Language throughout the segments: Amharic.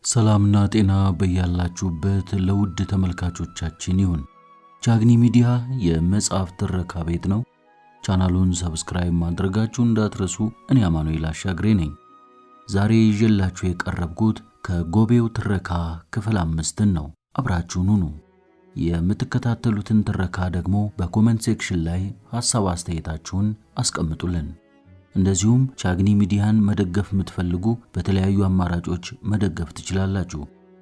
ሰላምና ጤና በያላችሁበት ለውድ ተመልካቾቻችን ይሁን። ቻግኒ ሚዲያ የመጽሐፍ ትረካ ቤት ነው። ቻናሉን ሰብስክራይብ ማድረጋችሁን እንዳትረሱ። እኔ አማኑኤል አሻግሬ ነኝ። ዛሬ ይዤላችሁ የቀረብኩት ከጎቤው ትረካ ክፍል 5 ነው። አብራችሁን ሁኑ። የምትከታተሉትን ትረካ ደግሞ በኮሜንት ሴክሽን ላይ ሐሳብ አስተያየታችሁን አስቀምጡልን። እንደዚሁም ቻግኒ ሚዲያን መደገፍ የምትፈልጉ በተለያዩ አማራጮች መደገፍ ትችላላችሁ።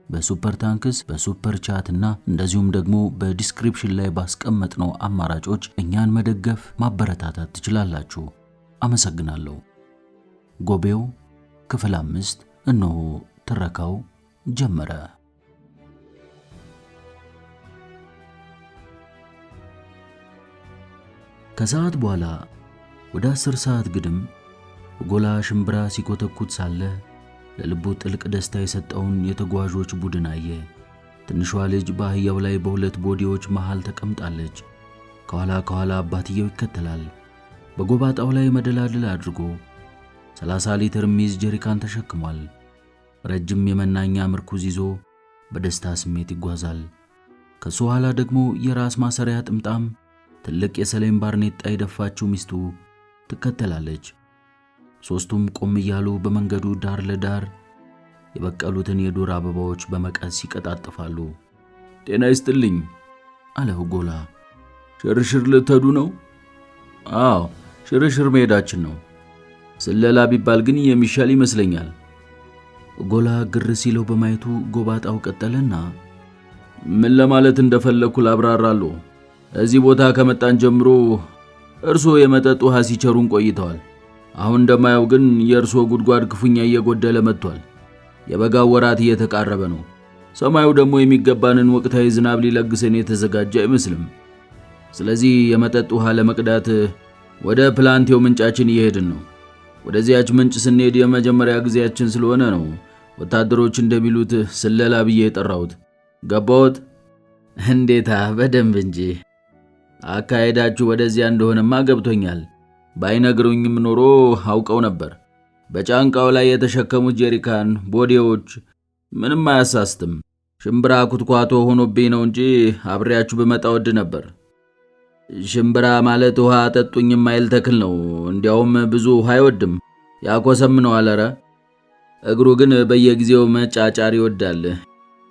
በሱፐር ታንክስ፣ በሱፐር ቻት እና እንደዚሁም ደግሞ በዲስክሪፕሽን ላይ ባስቀመጥነው አማራጮች እኛን መደገፍ ማበረታታት ትችላላችሁ። አመሰግናለሁ። ጎቤው ክፍል 5 እነሆ ትረካው ጀመረ። ከሰዓት በኋላ ወደ 10 ሰዓት ግድም ጎላ ሽምብራ ሲኮተኩት ሳለ ለልቡ ጥልቅ ደስታ የሰጠውን የተጓዦች ቡድን አየ። ትንሿ ልጅ በአህያው ላይ በሁለት ቦዲዎች መሃል ተቀምጣለች። ከኋላ አባትየው ይከተላል። በጎባጣው ላይ መደላድል አድርጎ 30 ሊትር ሚዝ ጀሪካን ተሸክሟል። ረጅም የመናኛ ምርኩዝ ይዞ በደስታ ስሜት ይጓዛል። ከሱ ኋላ ደግሞ የራስ ማሰሪያ ጥምጣም ትልቅ የሰሌን ባርኔጣ የደፋችው ሚስቱ ትከተላለች። ሶስቱም ቆም እያሉ በመንገዱ ዳር ለዳር የበቀሉትን የዱር አበባዎች በመቀስ ይቀጣጥፋሉ። ጤና ይስጥልኝ አለ ጎላ። ሽርሽር ልትሄዱ ነው? አዎ ሽርሽር መሄዳችን ነው። ስለላ ቢባል ግን የሚሻል ይመስለኛል። ጎላ ግር ሲለው በማየቱ ጎባጣው ቀጠለና ምን ለማለት እንደፈለኩ ላብራራለሁ። እዚህ ቦታ ከመጣን ጀምሮ እርሶ የመጠጥ ውሃ ሲቸሩን ቆይተዋል። አሁን እንደማየው ግን የእርሶ ጉድጓድ ክፉኛ እየጎደለ መጥቷል። የበጋው ወራት እየተቃረበ ነው። ሰማዩ ደግሞ የሚገባንን ወቅታዊ ዝናብ ሊለግሰን የተዘጋጀ አይመስልም። ስለዚህ የመጠጥ ውሃ ለመቅዳት ወደ ፕላንቴው ምንጫችን እየሄድን ነው። ወደዚያች ምንጭ ስንሄድ የመጀመሪያ ጊዜያችን ስለሆነ ነው ወታደሮች እንደሚሉት ስለላ ብዬ የጠራሁት። ገባዎት? እንዴታ በደንብ እንጂ። አካሄዳችሁ ወደዚያ እንደሆነማ ገብቶኛል። ባይነግሩኝም ኖሮ አውቀው ነበር። በጫንቃው ላይ የተሸከሙት ጀሪካን ቦዲዎች ምንም አያሳስትም። ሽምብራ ኩትኳቶ ሆኖብኝ ነው እንጂ አብሬያችሁ በመጣ ወድ ነበር። ሽምብራ ማለት ውሃ አጠጡኝ የማይል ተክል ነው። እንዲያውም ብዙ ውሃ አይወድም፣ ያኮሰምነዋል። ኧረ እግሩ ግን በየጊዜው መጫጫር ይወዳል።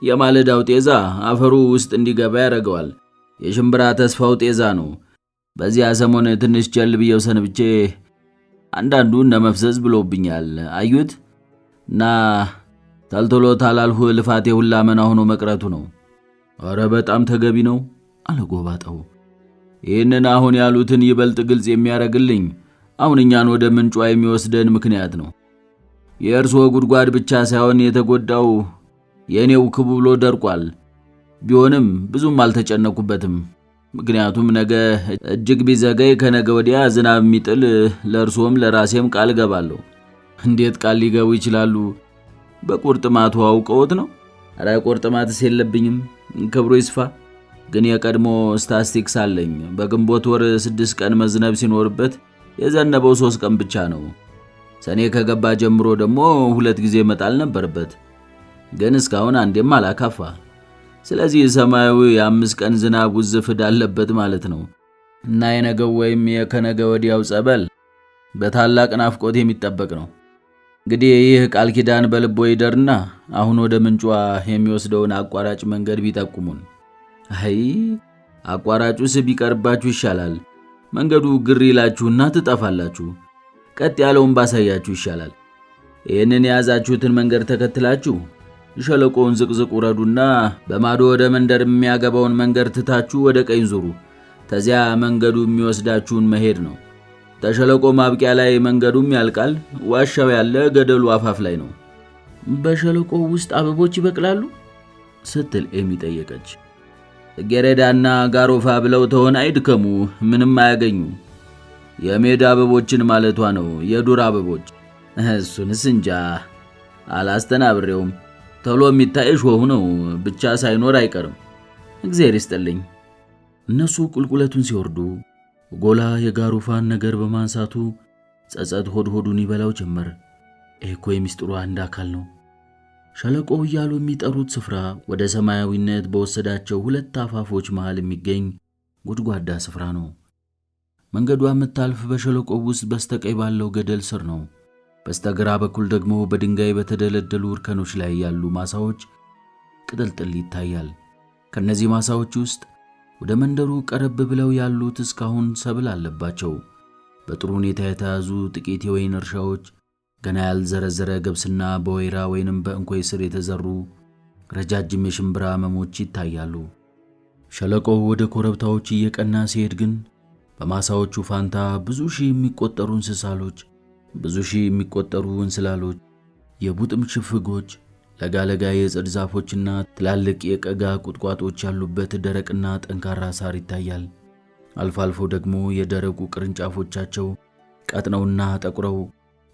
የማለዳው ጤዛ አፈሩ ውስጥ እንዲገባ ያደርገዋል። የሽምብራ ተስፋው ጤዛ ነው። በዚያ ሰሞን ትንሽ ቸል ብየው ሰንብቼ አንዳንዱ እንደመፍዘዝ ብሎብኛል። አዩት እና ታልቶሎ ታላልሁ ልፋቴ ሁላ መና ሆኖ መቅረቱ ነው። ኧረ በጣም ተገቢ ነው አለ ጎባጣው። ይህንን አሁን ያሉትን ይበልጥ ግልጽ የሚያደርግልኝ አሁን እኛን ወደ ምንጯ የሚወስደን ምክንያት ነው። የእርሶ ጉድጓድ ብቻ ሳይሆን የተጎዳው የኔው ክቡ ብሎ ደርቋል። ቢሆንም ብዙም አልተጨነቁበትም። ምክንያቱም ነገ እጅግ ቢዘገይ ከነገ ወዲያ ዝናብ የሚጥል ለእርሶም ለራሴም ቃል ገባለሁ። እንዴት ቃል ሊገቡ ይችላሉ? በቁርጥማቱ አውቀውት ነው? ኧረ ቁርጥማትስ የለብኝም፣ ክብሩ ይስፋ። ግን የቀድሞ ስታስቲክስ አለኝ። በግንቦት ወር 6 ቀን መዝነብ ሲኖርበት የዘነበው 3 ቀን ብቻ ነው። ሰኔ ከገባ ጀምሮ ደግሞ 2 ጊዜ መጣል ነበርበት። ግን እስካሁን አንዴም አላካፋ። ስለዚህ ሰማያዊ የ5 ቀን ዝናብ ውዝፍ አለበት ማለት ነው። እና የነገው ወይም የከነገ ወዲያው ጸበል በታላቅ ናፍቆት የሚጠበቅ ነው። እንግዲህ ይህ ቃል ኪዳን በልቦ ይደርና አሁን ወደ ምንጯ የሚወስደውን አቋራጭ መንገድ ቢጠቁሙን። አይ አቋራጩስ ቢቀርባችሁ ይሻላል። መንገዱ ግር ይላችሁና ትጠፋላችሁ። ቀጥ ያለውን ባሳያችሁ ይሻላል። ይህንን የያዛችሁትን መንገድ ተከትላችሁ ሸለቆውን ዝቅዝቅ ውረዱና በማዶ ወደ መንደር የሚያገባውን መንገድ ትታችሁ ወደ ቀኝ ዙሩ። ተዚያ መንገዱ የሚወስዳችሁን መሄድ ነው። ተሸለቆ ማብቂያ ላይ መንገዱም ያልቃል። ዋሻው ያለ ገደሉ አፋፍ ላይ ነው። በሸለቆው ውስጥ አበቦች ይበቅላሉ ስትል ኤሚ ጠየቀች። ጽጌረዳና ጋሮፋ ብለው ተሆነ አይድከሙ፣ ምንም አያገኙ። የሜዳ አበቦችን ማለቷ ነው፣ የዱር አበቦች። እሱንስ እንጃ አላስተናብሬውም። ቶሎ የሚታይ ሾህ ነው፣ ብቻ ሳይኖር አይቀርም። እግዚአብሔር ይስጥልኝ። እነሱ ቁልቁለቱን ሲወርዱ ጎላ የጋሩፋን ነገር በማንሳቱ ጸጸት ሆዱን ይበላው ጀመር። ኤኮ የሚስጥሩ አንድ አካል ነው። ሸለቆው እያሉ የሚጠሩት ስፍራ ወደ ሰማያዊነት በወሰዳቸው ሁለት አፋፎች መሃል የሚገኝ ጉድጓዳ ስፍራ ነው። መንገዷ የምታልፍ በሸለቆው ውስጥ በስተቀኝ ባለው ገደል ስር ነው። በስተግራ በኩል ደግሞ በድንጋይ በተደለደሉ እርከኖች ላይ ያሉ ማሳዎች ቅጥልጥል ይታያል። ከነዚህ ማሳዎች ውስጥ ወደ መንደሩ ቀረብ ብለው ያሉት እስካሁን ሰብል አለባቸው። በጥሩ ሁኔታ የተያዙ ጥቂት የወይን እርሻዎች፣ ገና ያልዘረዘረ ገብስና በወይራ ወይንም በእንኮይ ስር የተዘሩ ረጃጅም የሽምብራ መሞች ይታያሉ። ሸለቆው ወደ ኮረብታዎች እየቀና ሲሄድ ግን በማሳዎቹ ፋንታ ብዙ ሺህ የሚቆጠሩ እንስሳሎች፣ ብዙ ሺህ የሚቆጠሩ እንስላሎች፣ የቡጥም ሽፍጎች፣ ለጋለጋ የጽድ ዛፎችና ትላልቅ የቀጋ ቁጥቋጦች ያሉበት ደረቅና ጠንካራ ሳር ይታያል። አልፎ አልፎ ደግሞ የደረቁ ቅርንጫፎቻቸው ቀጥነውና ጠቁረው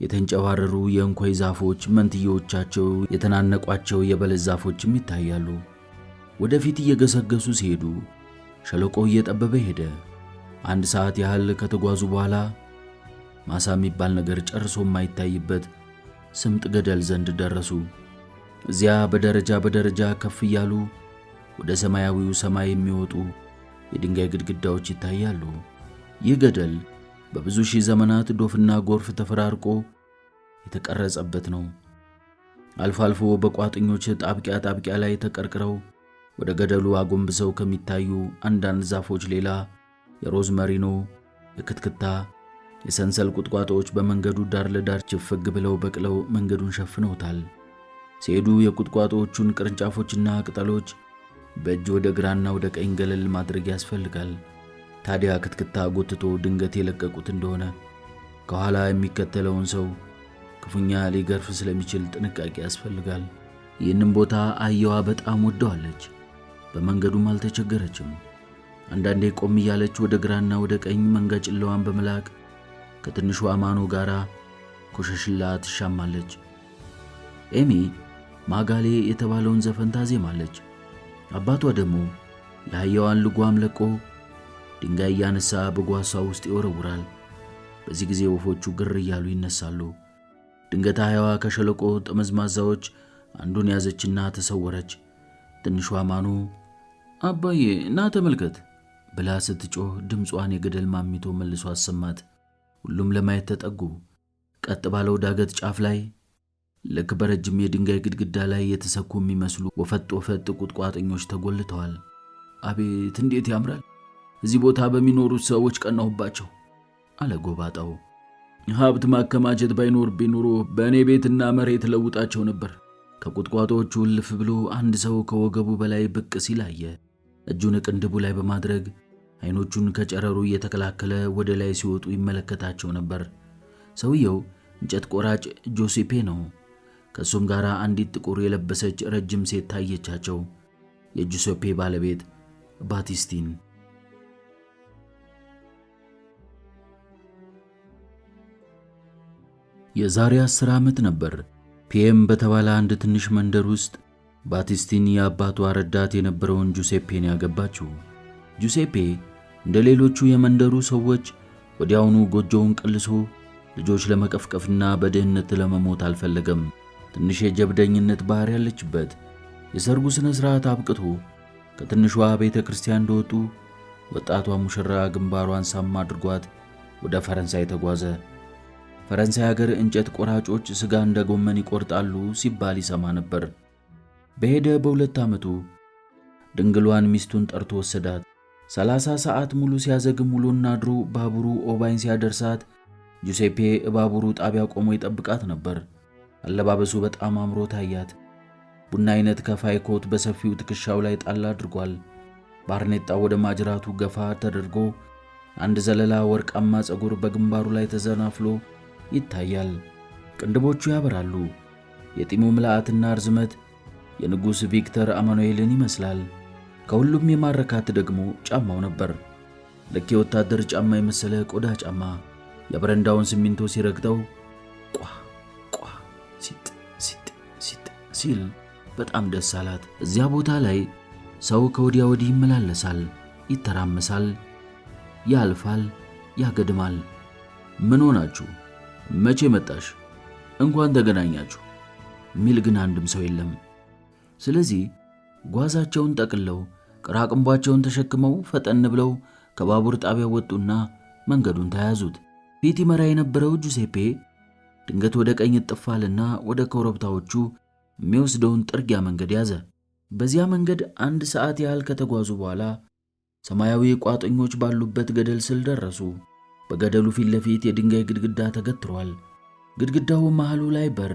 የተንጨባረሩ የእንኮይ ዛፎች መንትዮቻቸው የተናነቋቸው የበለስ ዛፎችም ይታያሉ። ወደፊት እየገሰገሱ ሲሄዱ ሸለቆው እየጠበበ ሄደ። 1 ሰዓት ያህል ከተጓዙ በኋላ ማሳ የሚባል ነገር ጨርሶ የማይታይበት ስምጥ ገደል ዘንድ ደረሱ። እዚያ በደረጃ በደረጃ ከፍ እያሉ ወደ ሰማያዊው ሰማይ የሚወጡ የድንጋይ ግድግዳዎች ይታያሉ። ይህ ገደል በብዙ ሺህ ዘመናት ዶፍና ጎርፍ ተፈራርቆ የተቀረጸበት ነው። አልፎ አልፎ በቋጥኞች ጣብቂያ ላይ ተቀርቅረው ወደ ገደሉ አጎንብሰው ከሚታዩ አንዳንድ ዛፎች ሌላ የሮዝመሪኖ፣ የክትክታ፣ የሰንሰል ቁጥቋጦዎች በመንገዱ ዳር ለዳር ችፍግ ብለው በቅለው መንገዱን ሸፍነውታል። ሲሄዱ የቁጥቋጦዎቹን ቅርንጫፎችና ቅጠሎች በእጅ ወደ ግራና ወደ ቀኝ ገለል ማድረግ ያስፈልጋል። ታዲያ ክትክታ ጎትቶ ድንገት የለቀቁት እንደሆነ ከኋላ የሚከተለውን ሰው ክፉኛ ሊገርፍ ስለሚችል ጥንቃቄ ያስፈልጋል። ይህንን ቦታ አህያዋ በጣም ወደዋለች። በመንገዱም አልተቸገረችም። አንዳንዴ ቆም እያለች ወደ ግራና ወደ ቀኝ መንገጭላዋን በመላክ ከትንሿ ማኖ ጋራ ኮሸሽላ ትሻማለች። ኤሚ ማጋሌ የተባለውን ዘፈን ታዜማለች። አባቷ ደግሞ የአህያዋን ልጓም ለቆ ድንጋይ እያነሳ በጓሷ ውስጥ ይወረውራል። በዚህ ጊዜ ወፎቹ ግር እያሉ ይነሳሉ። ድንገት አህያዋ ከሸለቆ ጠመዝማዛዎች አንዱን ያዘችና ተሰወረች። ትንሿ ማኖ አባዬ ና ተመልከት ብላ ስትጮህ ድምጿን የገደል ማሚቶ መልሶ አሰማት። ሁሉም ለማየት ተጠጉ። ቀጥ ባለው ዳገት ጫፍ ላይ ልክ በረጅም የድንጋይ ግድግዳ ላይ የተሰኩ የሚመስሉ ወፈጥ ቁጥቋጦኞች ተጎልተዋል። አቤት እንዴት ያምራል! እዚህ ቦታ በሚኖሩት ሰዎች ቀናሁባቸው አለ ጎባጣው። ሀብት ማከማቸት ባይኖርብኝ ኑሮ በእኔ ቤትና መሬት ለውጣቸው ነበር። ከቁጥቋጦዎቹ እልፍ ብሎ አንድ ሰው ከወገቡ በላይ ብቅ ሲል አየ። እጁን ቅንድቡ ላይ በማድረግ አይኖቹን ከጨረሩ እየተከላከለ ወደ ላይ ሲወጡ ይመለከታቸው ነበር። ሰውየው እንጨት ቆራጭ ጆሴፔ ነው። ከሱም ጋር አንዲት ጥቁር የለበሰች ረጅም ሴት ታየቻቸው። የጆሴፔ ባለቤት ባቲስቲን። የዛሬ 10 ዓመት ነበር ፒኤም በተባለ አንድ ትንሽ መንደር ውስጥ ባቲስቲን የአባቷ ረዳት የነበረውን ጁሴፔን ያገባችው። ጁሴፔ እንደ ሌሎቹ የመንደሩ ሰዎች ወዲያውኑ ጎጆውን ቀልሶ ልጆች ለመቀፍቀፍና በድህነት ለመሞት አልፈለገም። ትንሽ የጀብደኝነት ባህሪ ያለችበት። የሰርጉ ስነ ስርዓት አብቅቶ ከትንሿ ቤተ ክርስቲያን እንደወጡ ወጣቷ ሙሽራ ግንባሯን ሳም አድርጓት ወደ ፈረንሳይ ተጓዘ። ፈረንሳይ ሀገር እንጨት ቆራጮች ስጋ እንደ ጎመን ይቆርጣሉ ሲባል ይሰማ ነበር። በሄደ በ2 ዓመቱ ድንግሏን ሚስቱን ጠርቶ ወሰዳት። 30 ሰዓት ሙሉ ሲያዘግም ውሎና አድሮ ባቡሩ ኦባይን ሲያደርሳት ጁሴፔ ባቡሩ ጣቢያ ቆሞ ይጠብቃት ነበር። አለባበሱ በጣም አምሮ ታያት። ቡና አይነት ከፋይ ኮት በሰፊው ትከሻው ላይ ጣል አድርጓል። ባርኔጣው ወደ ማጅራቱ ገፋ ተደርጎ አንድ ዘለላ ወርቃማ ጸጉር በግንባሩ ላይ ተዘናፍሎ ይታያል። ቅንድቦቹ ያበራሉ። የጢሙ ምልአትና ርዝመት የንጉሥ ቪክተር አማኑኤልን ይመስላል። ከሁሉም የማረካት ደግሞ ጫማው ነበር። ልክ የወታደር ጫማ የመሰለ ቆዳ ጫማ። የበረንዳውን ሲሚንቶ ሲረግጠው ቋ ቋ ሲጥ ሲጥ ሲጥ ሲል በጣም ደስ አላት። እዚያ ቦታ ላይ ሰው ከወዲያ ወዲህ ይመላለሳል፣ ይተራመሳል፣ ያልፋል፣ ያገድማል። ምን ሆናችሁ? መቼ መጣሽ? እንኳን ተገናኛችሁ ሚል ግን አንድም ሰው የለም። ስለዚህ ጓዛቸውን ጠቅልለው ቅራቅንቧቸውን ተሸክመው ፈጠን ብለው ከባቡር ጣቢያው ወጡና መንገዱን ተያዙት። ፊት ይመራ የነበረው ጁሴፔ ድንገት ወደ ቀኝ ጥፋልና ወደ ኮረብታዎቹ የሚወስደውን ጥርጊያ መንገድ ያዘ። በዚያ መንገድ 1 ሰዓት ያህል ከተጓዙ በኋላ ሰማያዊ ቋጥኞች ባሉበት ገደል ስር ደረሱ። በገደሉ ፊት ለፊት የድንጋይ ግድግዳ ተገትሯል። ግድግዳው መሃሉ ላይ በር፣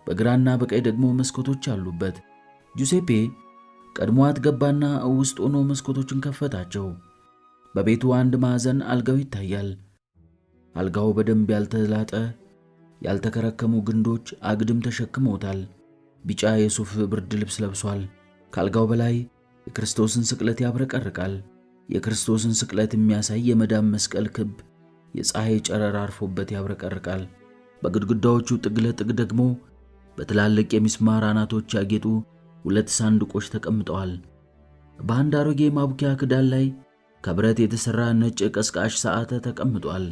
በግራና በቀኝ ደግሞ መስኮቶች አሉበት። ጁሴፔ ቀድሞት ገባና ውስጥ ሆኖ መስኮቶችን ከፈታቸው። በቤቱ አንድ ማዕዘን አልጋው ይታያል። አልጋው በደንብ ያልተላጠ ያልተከረከሙ ግንዶች አግድም ተሸክመውታል። ቢጫ የሱፍ ብርድ ልብስ ለብሷል። ከአልጋው በላይ የክርስቶስን ስቅለት ያብረቀርቃል። የክርስቶስን ስቅለት የሚያሳይ የመዳብ መስቀል ክብ የፀሐይ ጨረር አርፎበት ያብረቀርቃል። በግድግዳዎቹ ጥግ ለጥግ ደግሞ በትላልቅ የሚስማር አናቶች ያጌጡ 2 ሳንዱቆች ተቀምጠዋል። በአንድ አሮጌ ማቡኪያ ክዳን ላይ ከብረት የተሰራ ነጭ ቀስቃሽ ሰዓት ተቀምጧል።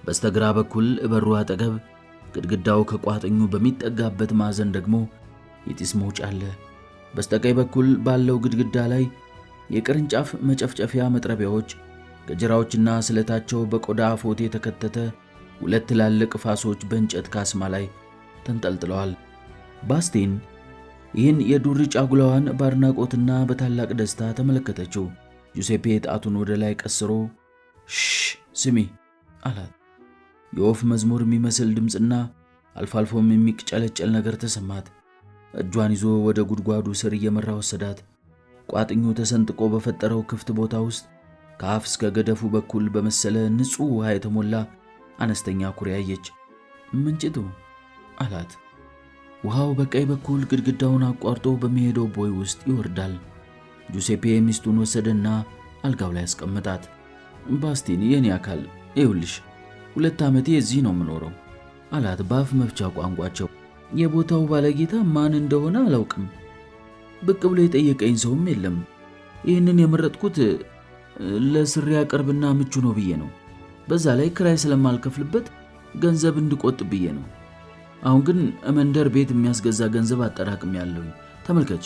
በስተግራ በኩል በሩ አጠገብ ግድግዳው ከቋጥኙ በሚጠጋበት ማዕዘን ደግሞ የጢስ መውጫ አለ። በስተቀኝ በኩል ባለው ግድግዳ ላይ የቅርንጫፍ መጨፍጨፊያ መጥረቢያዎች፣ ገጀራዎችና ስለታቸው በቆዳ ፎት የተከተተ 2 ትላልቅ ፋሶች በእንጨት ካስማ ላይ ተንጠልጥለዋል። ባስቲን ይህን የዱር ጫጉላዋን በአድናቆትና በታላቅ ደስታ ተመለከተችው። ጁሴፔ ጣቱን ወደ ላይ ቀስሮ ስሚ አላት። የወፍ መዝሙር የሚመስል ድምፅና አልፎ አልፎም የሚቅጨለጨል ነገር ተሰማት። እጇን ይዞ ወደ ጉድጓዱ ስር እየመራ ወሰዳት። ቋጥኙ ተሰንጥቆ በፈጠረው ክፍት ቦታ ውስጥ ከአፍ እስከ ገደፉ በኩል በመሰለ ንጹሕ ውሃ የተሞላ አነስተኛ ኩሬ አየች። ምንጭቱ አላት። ውሃው በቀኝ በኩል ግድግዳውን አቋርጦ በሚሄደው ቦይ ውስጥ ይወርዳል። ጁሴፔ ሚስቱን ወሰደና አልጋው ላይ ያስቀመጣት። ባስቲን የኔ አካል ይውልሽ 2 ዓመቴ እዚህ ነው የምኖረው አላት በአፍ መፍቻ ቋንቋቸው። የቦታው ባለጌታ ማን እንደሆነ አላውቅም። ብቅ ብሎ የጠየቀኝ ሰውም የለም። ይህንን የመረጥኩት ለስሪያ ቅርብና ምቹ ነው ብዬ ነው። በዛ ላይ ክራይ ስለማልከፍልበት ገንዘብ እንድቆጥብ ብዬ ነው። አሁን ግን መንደር ቤት የሚያስገዛ ገንዘብ አጠራቅም ያለውኝ ተመልከች።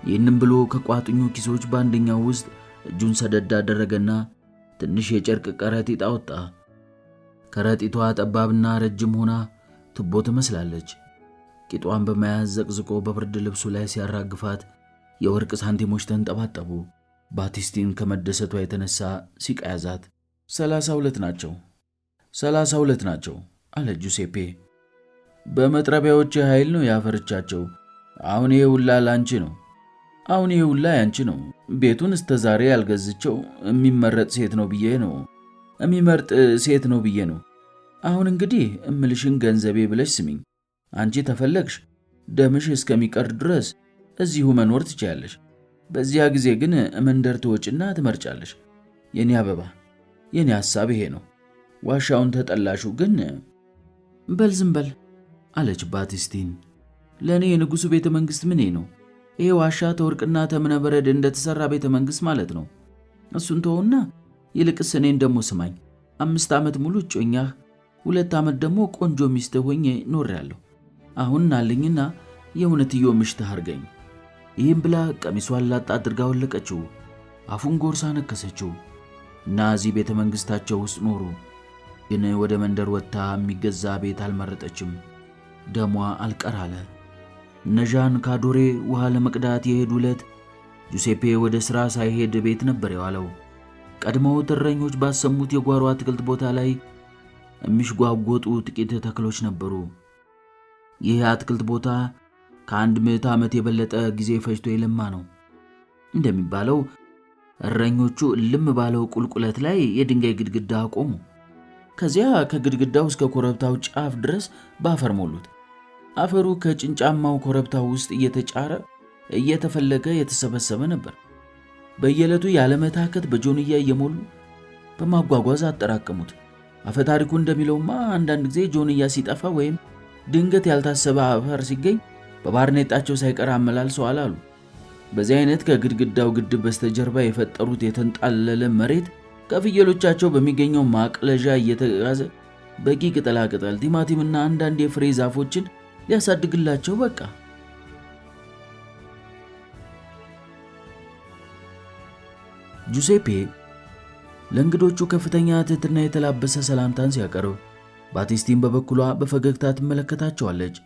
ይህንም ብሎ ከቋጥኙ ኪሶች በአንደኛው ውስጥ እጁን ሰደድ አደረገና ትንሽ የጨርቅ ከረጢት አወጣ። ከረጢቷ ጠባብና ረጅም ሆና ትቦ ትመስላለች። ቂጧን በመያዝ ዘቅዝቆ በብርድ ልብሱ ላይ ሲያራግፋት የወርቅ ሳንቲሞች ተንጠባጠቡ። ባቲስቲን ከመደሰቷ የተነሳ ሲቃ ያዛት። 32 ናቸው አለ ጁሴፔ። በመጥረቢያዎች ኃይል ነው ያፈርቻቸው። አሁን ይሄ ሁላ ላንቺ ነው። አሁን ይሄ ሁላ ያንቺ ነው። ቤቱን እስከዛሬ ያልገዝቸው የሚመረጥ ሴት ነው ብዬ ነው የሚመርጥ ሴት ነው ብዬ ነው። አሁን እንግዲህ እምልሽን ገንዘቤ ብለሽ ስሚኝ። አንቺ ተፈለግሽ ደምሽ እስከሚቀር ድረስ እዚሁ መኖር ትችያለሽ። በዚያ ጊዜ ግን መንደር ትወጭና ትመርጫለሽ። የኔ አበባ፣ የኔ ሐሳብ ይሄ ነው። ዋሻውን ተጠላሹ ግን በል ዝም በል አለች ባቲስቲን። ለእኔ የንጉሡ ቤተ መንግሥት ምኔ ነው? ይሄ ዋሻ ተወርቅና ተምነበረድ እንደተሠራ ቤተ መንግሥት ማለት ነው። እሱን ተውና ይልቅስ እኔን ደሞ ስማኝ። 5 ዓመት ሙሉ እጮኛህ፣ 2 ዓመት ደግሞ ቆንጆ ሚስትህ ሆኜ ኖሬያለሁ። አሁን ናልኝና የእውነትዮ ምሽትህ አርገኝ። ይህም ብላ ቀሚሷን ላጥ አድርጋ ወለቀችው። አፉን ጎርሳ ነከሰችው እና እዚህ ቤተ መንግሥታቸው ውስጥ ኖሩ። ግን ወደ መንደር ወጥታ የሚገዛ ቤት አልመረጠችም። ደሟ አልቀር አለ። ነዣን ካዶሬ ውሃ ለመቅዳት የሄዱ ዕለት ጁሴፔ ወደ ሥራ ሳይሄድ ቤት ነበር የዋለው። ቀድሞው እረኞች ባሰሙት የጓሮ አትክልት ቦታ ላይ የሚሽጓጎጡ ጥቂት ተክሎች ነበሩ። ይህ አትክልት ቦታ ከ100 ዓመት የበለጠ ጊዜ ፈጅቶ የለማ ነው። እንደሚባለው እረኞቹ ልም ባለው ቁልቁለት ላይ የድንጋይ ግድግዳ አቆሙ። ከዚያ ከግድግዳው እስከ ኮረብታው ጫፍ ድረስ በአፈር ሞሉት። አፈሩ ከጭንጫማው ኮረብታው ውስጥ እየተጫረ እየተፈለገ የተሰበሰበ ነበር። በየዕለቱ ያለመታከት በጆንያ እየሞሉ በማጓጓዝ አጠራቀሙት። አፈታሪኩ እንደሚለውማ አንዳንድ ጊዜ ጆንያ ሲጠፋ ወይም ድንገት ያልታሰበ አፈር ሲገኝ በባርኔጣቸው ሳይቀር አመላልሰዋል አሉ። በዚህ አይነት ከግድግዳው ግድብ በስተጀርባ የፈጠሩት የተንጣለለ መሬት ከፍየሎቻቸው በሚገኘው ማቅለዣ እየተጋዘ በቂ ቅጠላቅጠል፣ ቲማቲምና አንዳንድ የፍሬ ዛፎችን ሊያሳድግላቸው በቃ። ጁሴፔ ለእንግዶቹ ከፍተኛ ትህትና የተላበሰ ሰላምታን ሲያቀርብ፣ ባቲስቲን በበኩሏ በፈገግታ ትመለከታቸዋለች።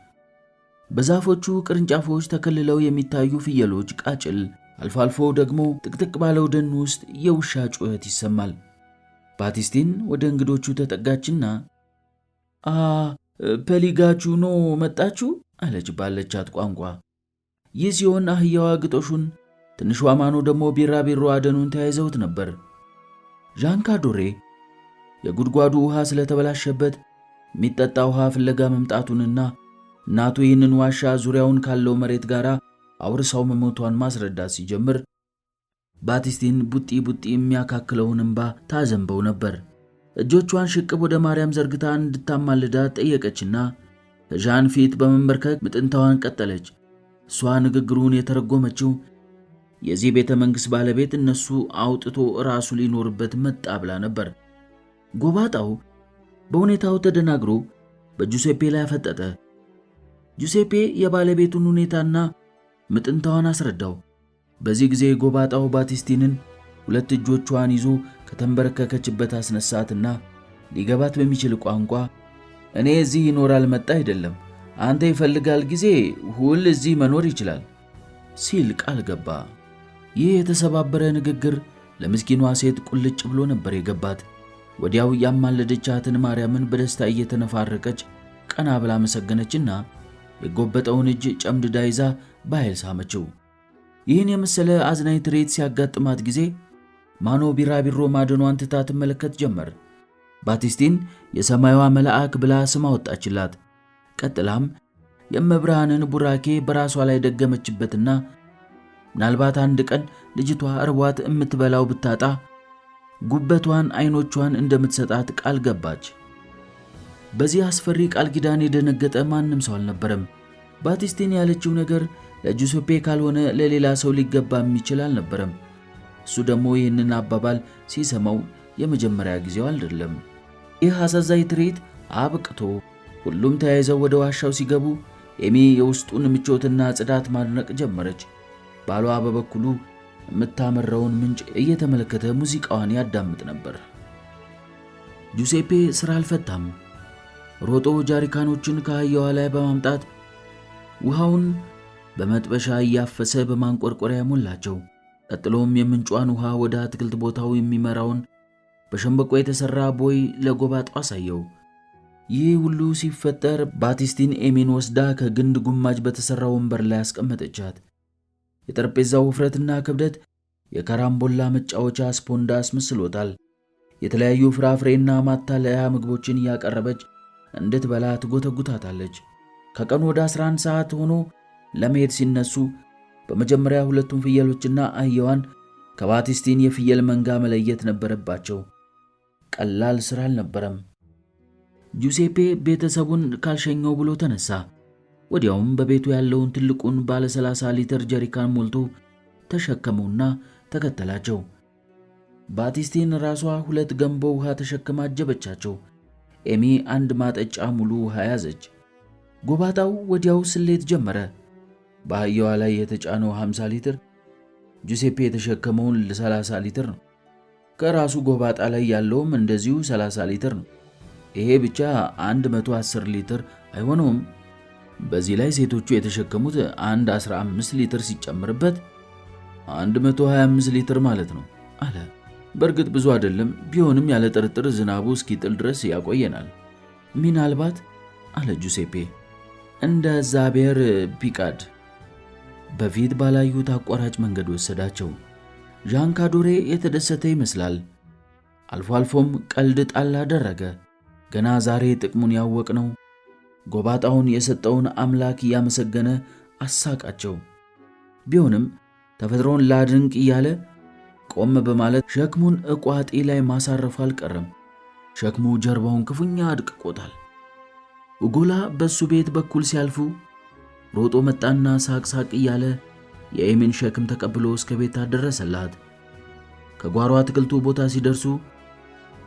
በዛፎቹ ቅርንጫፎች ተከልለው የሚታዩ ፍየሎች ቃጭል፣ አልፎ አልፎ ደግሞ ጥቅጥቅ ባለው ደን ውስጥ የውሻ ጩኸት ይሰማል። ባቲስቲን ወደ እንግዶቹ ተጠጋችና ፐሊጋቹኖ መጣችሁ አለች ባለቻት ቋንቋ። ይህ ሲሆን አህያዋ ግጦሹን፣ ትንሿ ማኖ ደግሞ ቢራቢሮ አደኑን ተያይዘውት ነበር። ዣንካዶሬ የጉድጓዱ ውሃ ስለተበላሸበት የሚጠጣ ውሃ ፍለጋ መምጣቱንና እናቱ ይህንን ዋሻ ዙሪያውን ካለው መሬት ጋር አውርሳው መሞቷን ማስረዳት ሲጀምር ባቲስቲን ቡጢ ቡጢ የሚያካክለውን እንባ ታዘንበው ነበር። እጆቿን ሽቅብ ወደ ማርያም ዘርግታ እንድታማልዳት ጠየቀችና ከዣን ፊት በመንበርከክ ምጥንታዋን ቀጠለች። እሷ ንግግሩን የተረጎመችው የዚህ ቤተ መንግሥት ባለቤት እነሱ አውጥቶ ራሱ ሊኖርበት መጣ ብላ ነበር። ጎባጣው በሁኔታው ተደናግሮ በጁሴፔ ላይ አፈጠጠ። ጁሴፔ የባለቤቱን ሁኔታና ምጥንታዋን አስረዳው። በዚህ ጊዜ ጎባጣው ባቲስቲንን ሁለት እጆቿን ይዞ ከተንበረከከችበት አስነሳትና ሊገባት በሚችል ቋንቋ እኔ እዚህ ይኖራል መጣ አይደለም፣ አንተ ይፈልጋል ጊዜ ሁል እዚህ መኖር ይችላል ሲል ቃል ገባ። ይህ የተሰባበረ ንግግር ለምስኪኗ ሴት ቁልጭ ብሎ ነበር የገባት። ወዲያው ያማለደቻትን ማርያምን በደስታ እየተነፋረቀች ቀና ብላ መሰገነችና የጎበጠውን እጅ ጨምድዳ ይዛ በኃይል ሳመችው። ይህን የመሰለ አዝናኝ ትርኢት ሲያጋጥማት ጊዜ ማኖ ቢራቢሮ ማደኗን ትታ ትመለከት ጀመር። ባቲስቲን የሰማይዋ መልአክ ብላ ስም አወጣችላት። ቀጥላም የመብርሃንን ቡራኬ በራሷ ላይ ደገመችበትና ምናልባት አንድ ቀን ልጅቷ እርቧት የምትበላው ብታጣ ጉበቷን፣ አይኖቿን እንደምትሰጣት ቃል ገባች። በዚህ አስፈሪ ቃል ኪዳን የደነገጠ ማንም ሰው አልነበረም። ባቲስቲን ያለችው ነገር ለጁሴፔ ካልሆነ ለሌላ ሰው ሊገባ የሚችል አልነበረም። እሱ ደግሞ ይህንን አባባል ሲሰማው የመጀመሪያ ጊዜው አይደለም። ይህ አሳዛኝ ትርኢት አብቅቶ ሁሉም ተያይዘው ወደ ዋሻው ሲገቡ ኤሚ የውስጡን ምቾትና ጽዳት ማድነቅ ጀመረች። ባሏ በበኩሉ የምታመራውን ምንጭ እየተመለከተ ሙዚቃዋን ያዳምጥ ነበር። ጁሴፔ ስራ አልፈታም። ሮጦ ጃሪካኖችን ከአህያዋ ላይ በማምጣት ውሃውን በመጥበሻ እያፈሰ በማንቆርቆሪያ ሞላቸው። ቀጥሎም የምንጯን ውሃ ወደ አትክልት ቦታው የሚመራውን በሸንበቆ የተሰራ ቦይ ለጎባጣው አሳየው። ይህ ሁሉ ሲፈጠር ባቲስቲን ኤሚን ወስዳ ከግንድ ጉማጅ በተሰራ ወንበር ላይ አስቀመጠቻት። የጠረጴዛው ውፍረትና ክብደት የካራምቦላ መጫወቻ ስፖንዳ አስመስሎታል። የተለያዩ ፍራፍሬና ማታለያ ምግቦችን እያቀረበች እንድትበላ ትጎተጉታታለች። ከቀኑ ወደ 11 ሰዓት ሆኖ ለመሄድ ሲነሱ በመጀመሪያ ሁለቱም ፍየሎችና አህያዋን ከባቲስቲን የፍየል መንጋ መለየት ነበረባቸው። ቀላል ስራ አልነበረም። ጁሴፔ ቤተሰቡን ካልሸኘው ብሎ ተነሳ። ወዲያውም በቤቱ ያለውን ትልቁን ባለ 30 ሊትር ጀሪካን ሞልቶ ተሸከመውና ተከተላቸው። ባቲስቲን ራሷ 2 ገንቦ ውሃ ተሸክማ አጀበቻቸው። ኤሚ 1 ማጠጫ ሙሉ ውሃ ያዘች። ጎባጣው ወዲያው ስሌት ጀመረ። በአህያዋ ላይ የተጫነው 50 ሊትር፣ ጁሴፔ የተሸከመውን 30 ሊትር ነው። ከራሱ ጎባጣ ላይ ያለውም እንደዚሁ 30 ሊትር ነው። ይሄ ብቻ 110 ሊትር አይሆነውም። በዚህ ላይ ሴቶቹ የተሸከሙት 15 ሊትር ሲጨምርበት 125 ሊትር ማለት ነው አለ። በእርግጥ ብዙ አይደለም፣ ቢሆንም ያለ ጥርጥር ዝናቡ እስኪጥል ድረስ ያቆየናል። ምናልባት አለ ጁሴፔ እንደ ዛቤር ፒቃድ። በፊት ባላዩት አቋራጭ መንገድ ወሰዳቸው። ዣንካዶሬ የተደሰተ ይመስላል። አልፎ አልፎም ቀልድ ጣል አደረገ። ገና ዛሬ ጥቅሙን ያወቅነው ጎባጣውን የሰጠውን አምላክ እያመሰገነ አሳቃቸው። ቢሆንም ተፈጥሮን ላድንቅ እያለ ቆም በማለት ሸክሙን እቋጤ ላይ ማሳረፍ አልቀረም። ሸክሙ ጀርባውን ክፉኛ አድቅቆታል። ኡጎላ በሱ ቤት በኩል ሲያልፉ ሮጦ መጣና ሳቅ እያለ የኤሚን ሸክም ተቀብሎ እስከ ቤት አደረሰላት። ከጓሮ አትክልቱ ቦታ ሲደርሱ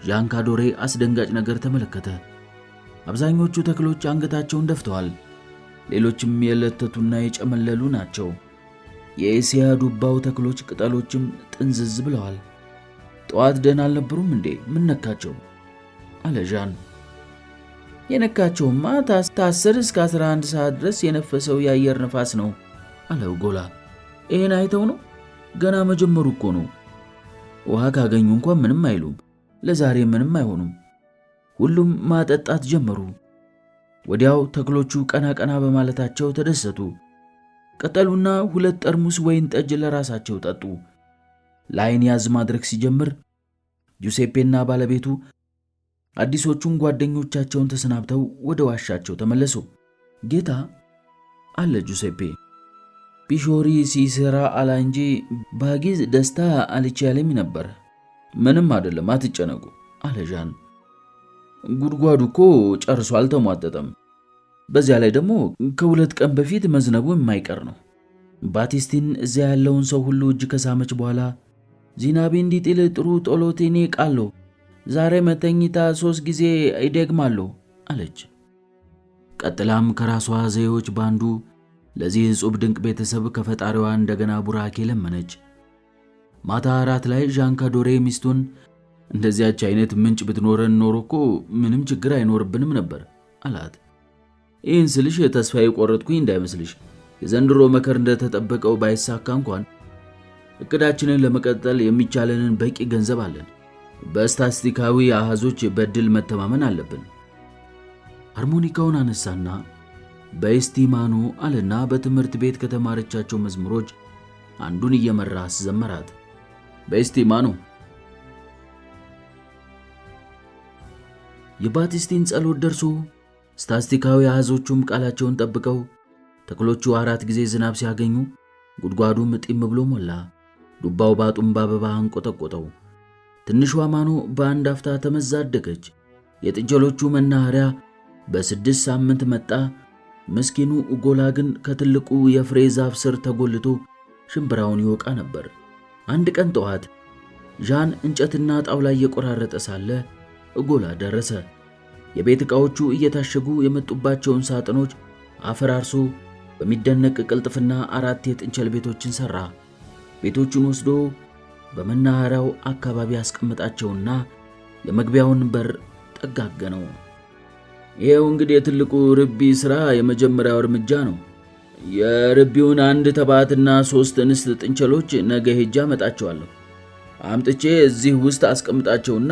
ዣንካዶሬ አስደንጋጭ ነገር ተመለከተ። አብዛኞቹ ተክሎች አንገታቸውን ደፍተዋል። ሌሎችም የለተቱና የጨመለሉ ናቸው። የኤስያ ዱባው ተክሎች ቅጠሎችም ጥንዝዝ ብለዋል። ጠዋት ደህና አልነበሩም እንዴ? ምን ነካቸው? አለ ዣን። የነካቸውማ ከ10 እስከ 11 ሰዓት ድረስ የነፈሰው የአየር ንፋስ ነው አለው ጎላ። ይሄን አይተው ነው? ገና መጀመሩ እኮ ነው። ውሃ ካገኙ እንኳን ምንም አይሉም። ለዛሬ ምንም አይሆኑም። ሁሉም ማጠጣት ጀመሩ። ወዲያው ተክሎቹ ቀና ቀና በማለታቸው ተደሰቱ። ቀጠሉና 2 ጠርሙስ ወይን ጠጅ ለራሳቸው ጠጡ። ላይን ያዝ ማድረግ ሲጀምር ጁሴፔና ባለቤቱ አዲሶቹን ጓደኞቻቸውን ተሰናብተው ወደ ዋሻቸው ተመለሱ። ጌታ አለ ጁሴፔ፣ ፒሾሪ ሲሰራ አላ እንጂ ባጊዝ ደስታ አልቻለም ነበር። ምንም አይደለም አትጨነቁ አለ ዣን። ጉድጓዱ እኮ ጨርሶ አልተሟጠጠም። በዚያ ላይ ደግሞ ከ2 ቀን በፊት መዝነቡ የማይቀር ነው። ባቲስቲን እዚያ ያለውን ሰው ሁሉ እጅ ከሳመች በኋላ ዚናቢ እንዲጥል ጥሩ ጦሎቴኔ ቃሎ ዛሬ መተኝታ 3 ጊዜ ይደግማለሁ አለች። ቀጥላም ከራሷ ዘዬዎች ባንዱ ለዚህ እጹብ ድንቅ ቤተሰብ ከፈጣሪዋ እንደገና ቡራኬ ለመነች። ማታ አራት ላይ ዣን ካዶሬ ሚስቱን እንደዚያች አይነት ምንጭ ብትኖረን ኖሮ እኮ ምንም ችግር አይኖርብንም ነበር አላት። ይህን ስልሽ ተስፋ የቆረጥኩኝ እንዳይመስልሽ። የዘንድሮ መከር እንደተጠበቀው ባይሳካ እንኳን እቅዳችንን ለመቀጠል የሚቻለንን በቂ ገንዘብ አለን። በስታቲስቲካዊ አሃዞች በድል መተማመን አለብን። ሃርሞኒካውን አነሳና በስቲማኖ አለና በትምህርት ቤት ከተማረቻቸው መዝሙሮች አንዱን እየመራ አስዘመራት። በስቲማኖ የባቲስቲን ጸሎት ደርሶ ስታቲስቲካዊ አሃዞቹም ቃላቸውን ጠብቀው ተክሎቹ 4 ጊዜ ዝናብ ሲያገኙ ጉድጓዱም ጢም ብሎ ሞላ። ዱባው ባጡም በአበባ አንቆጠቆጠው። ትንሿ ማኖ በአንድ አፍታ ተመዛደገች። የጥንቸሎቹ መናኸሪያ በ6 ሳምንት መጣ። ምስኪኑ ጎላ ግን ከትልቁ የፍሬ ዛፍ ስር ተጎልቶ ሽምብራውን ይወቃ ነበር። አንድ ቀን ጠዋት ዣን እንጨትና ጣውላ እየቆራረጠ ሳለ ጎላ ደረሰ። የቤት ዕቃዎቹ እየታሸጉ የመጡባቸውን ሳጥኖች አፈራርሶ በሚደነቅ ቅልጥፍና 4 የጥንቸል ቤቶችን ሠራ። ቤቶቹን ወስዶ በመናኸሪያው አካባቢ አስቀመጣቸውና የመግቢያውን በር ጠጋገነው። ይሄው እንግዲህ የትልቁ ርቢ ሥራ የመጀመሪያው እርምጃ ነው። የርቢውን 1 ተባትና 3 እንስት ጥንቸሎች ነገ ሄጄ አመጣቸዋለሁ። አምጥቼ እዚህ ውስጥ አስቀምጣቸውና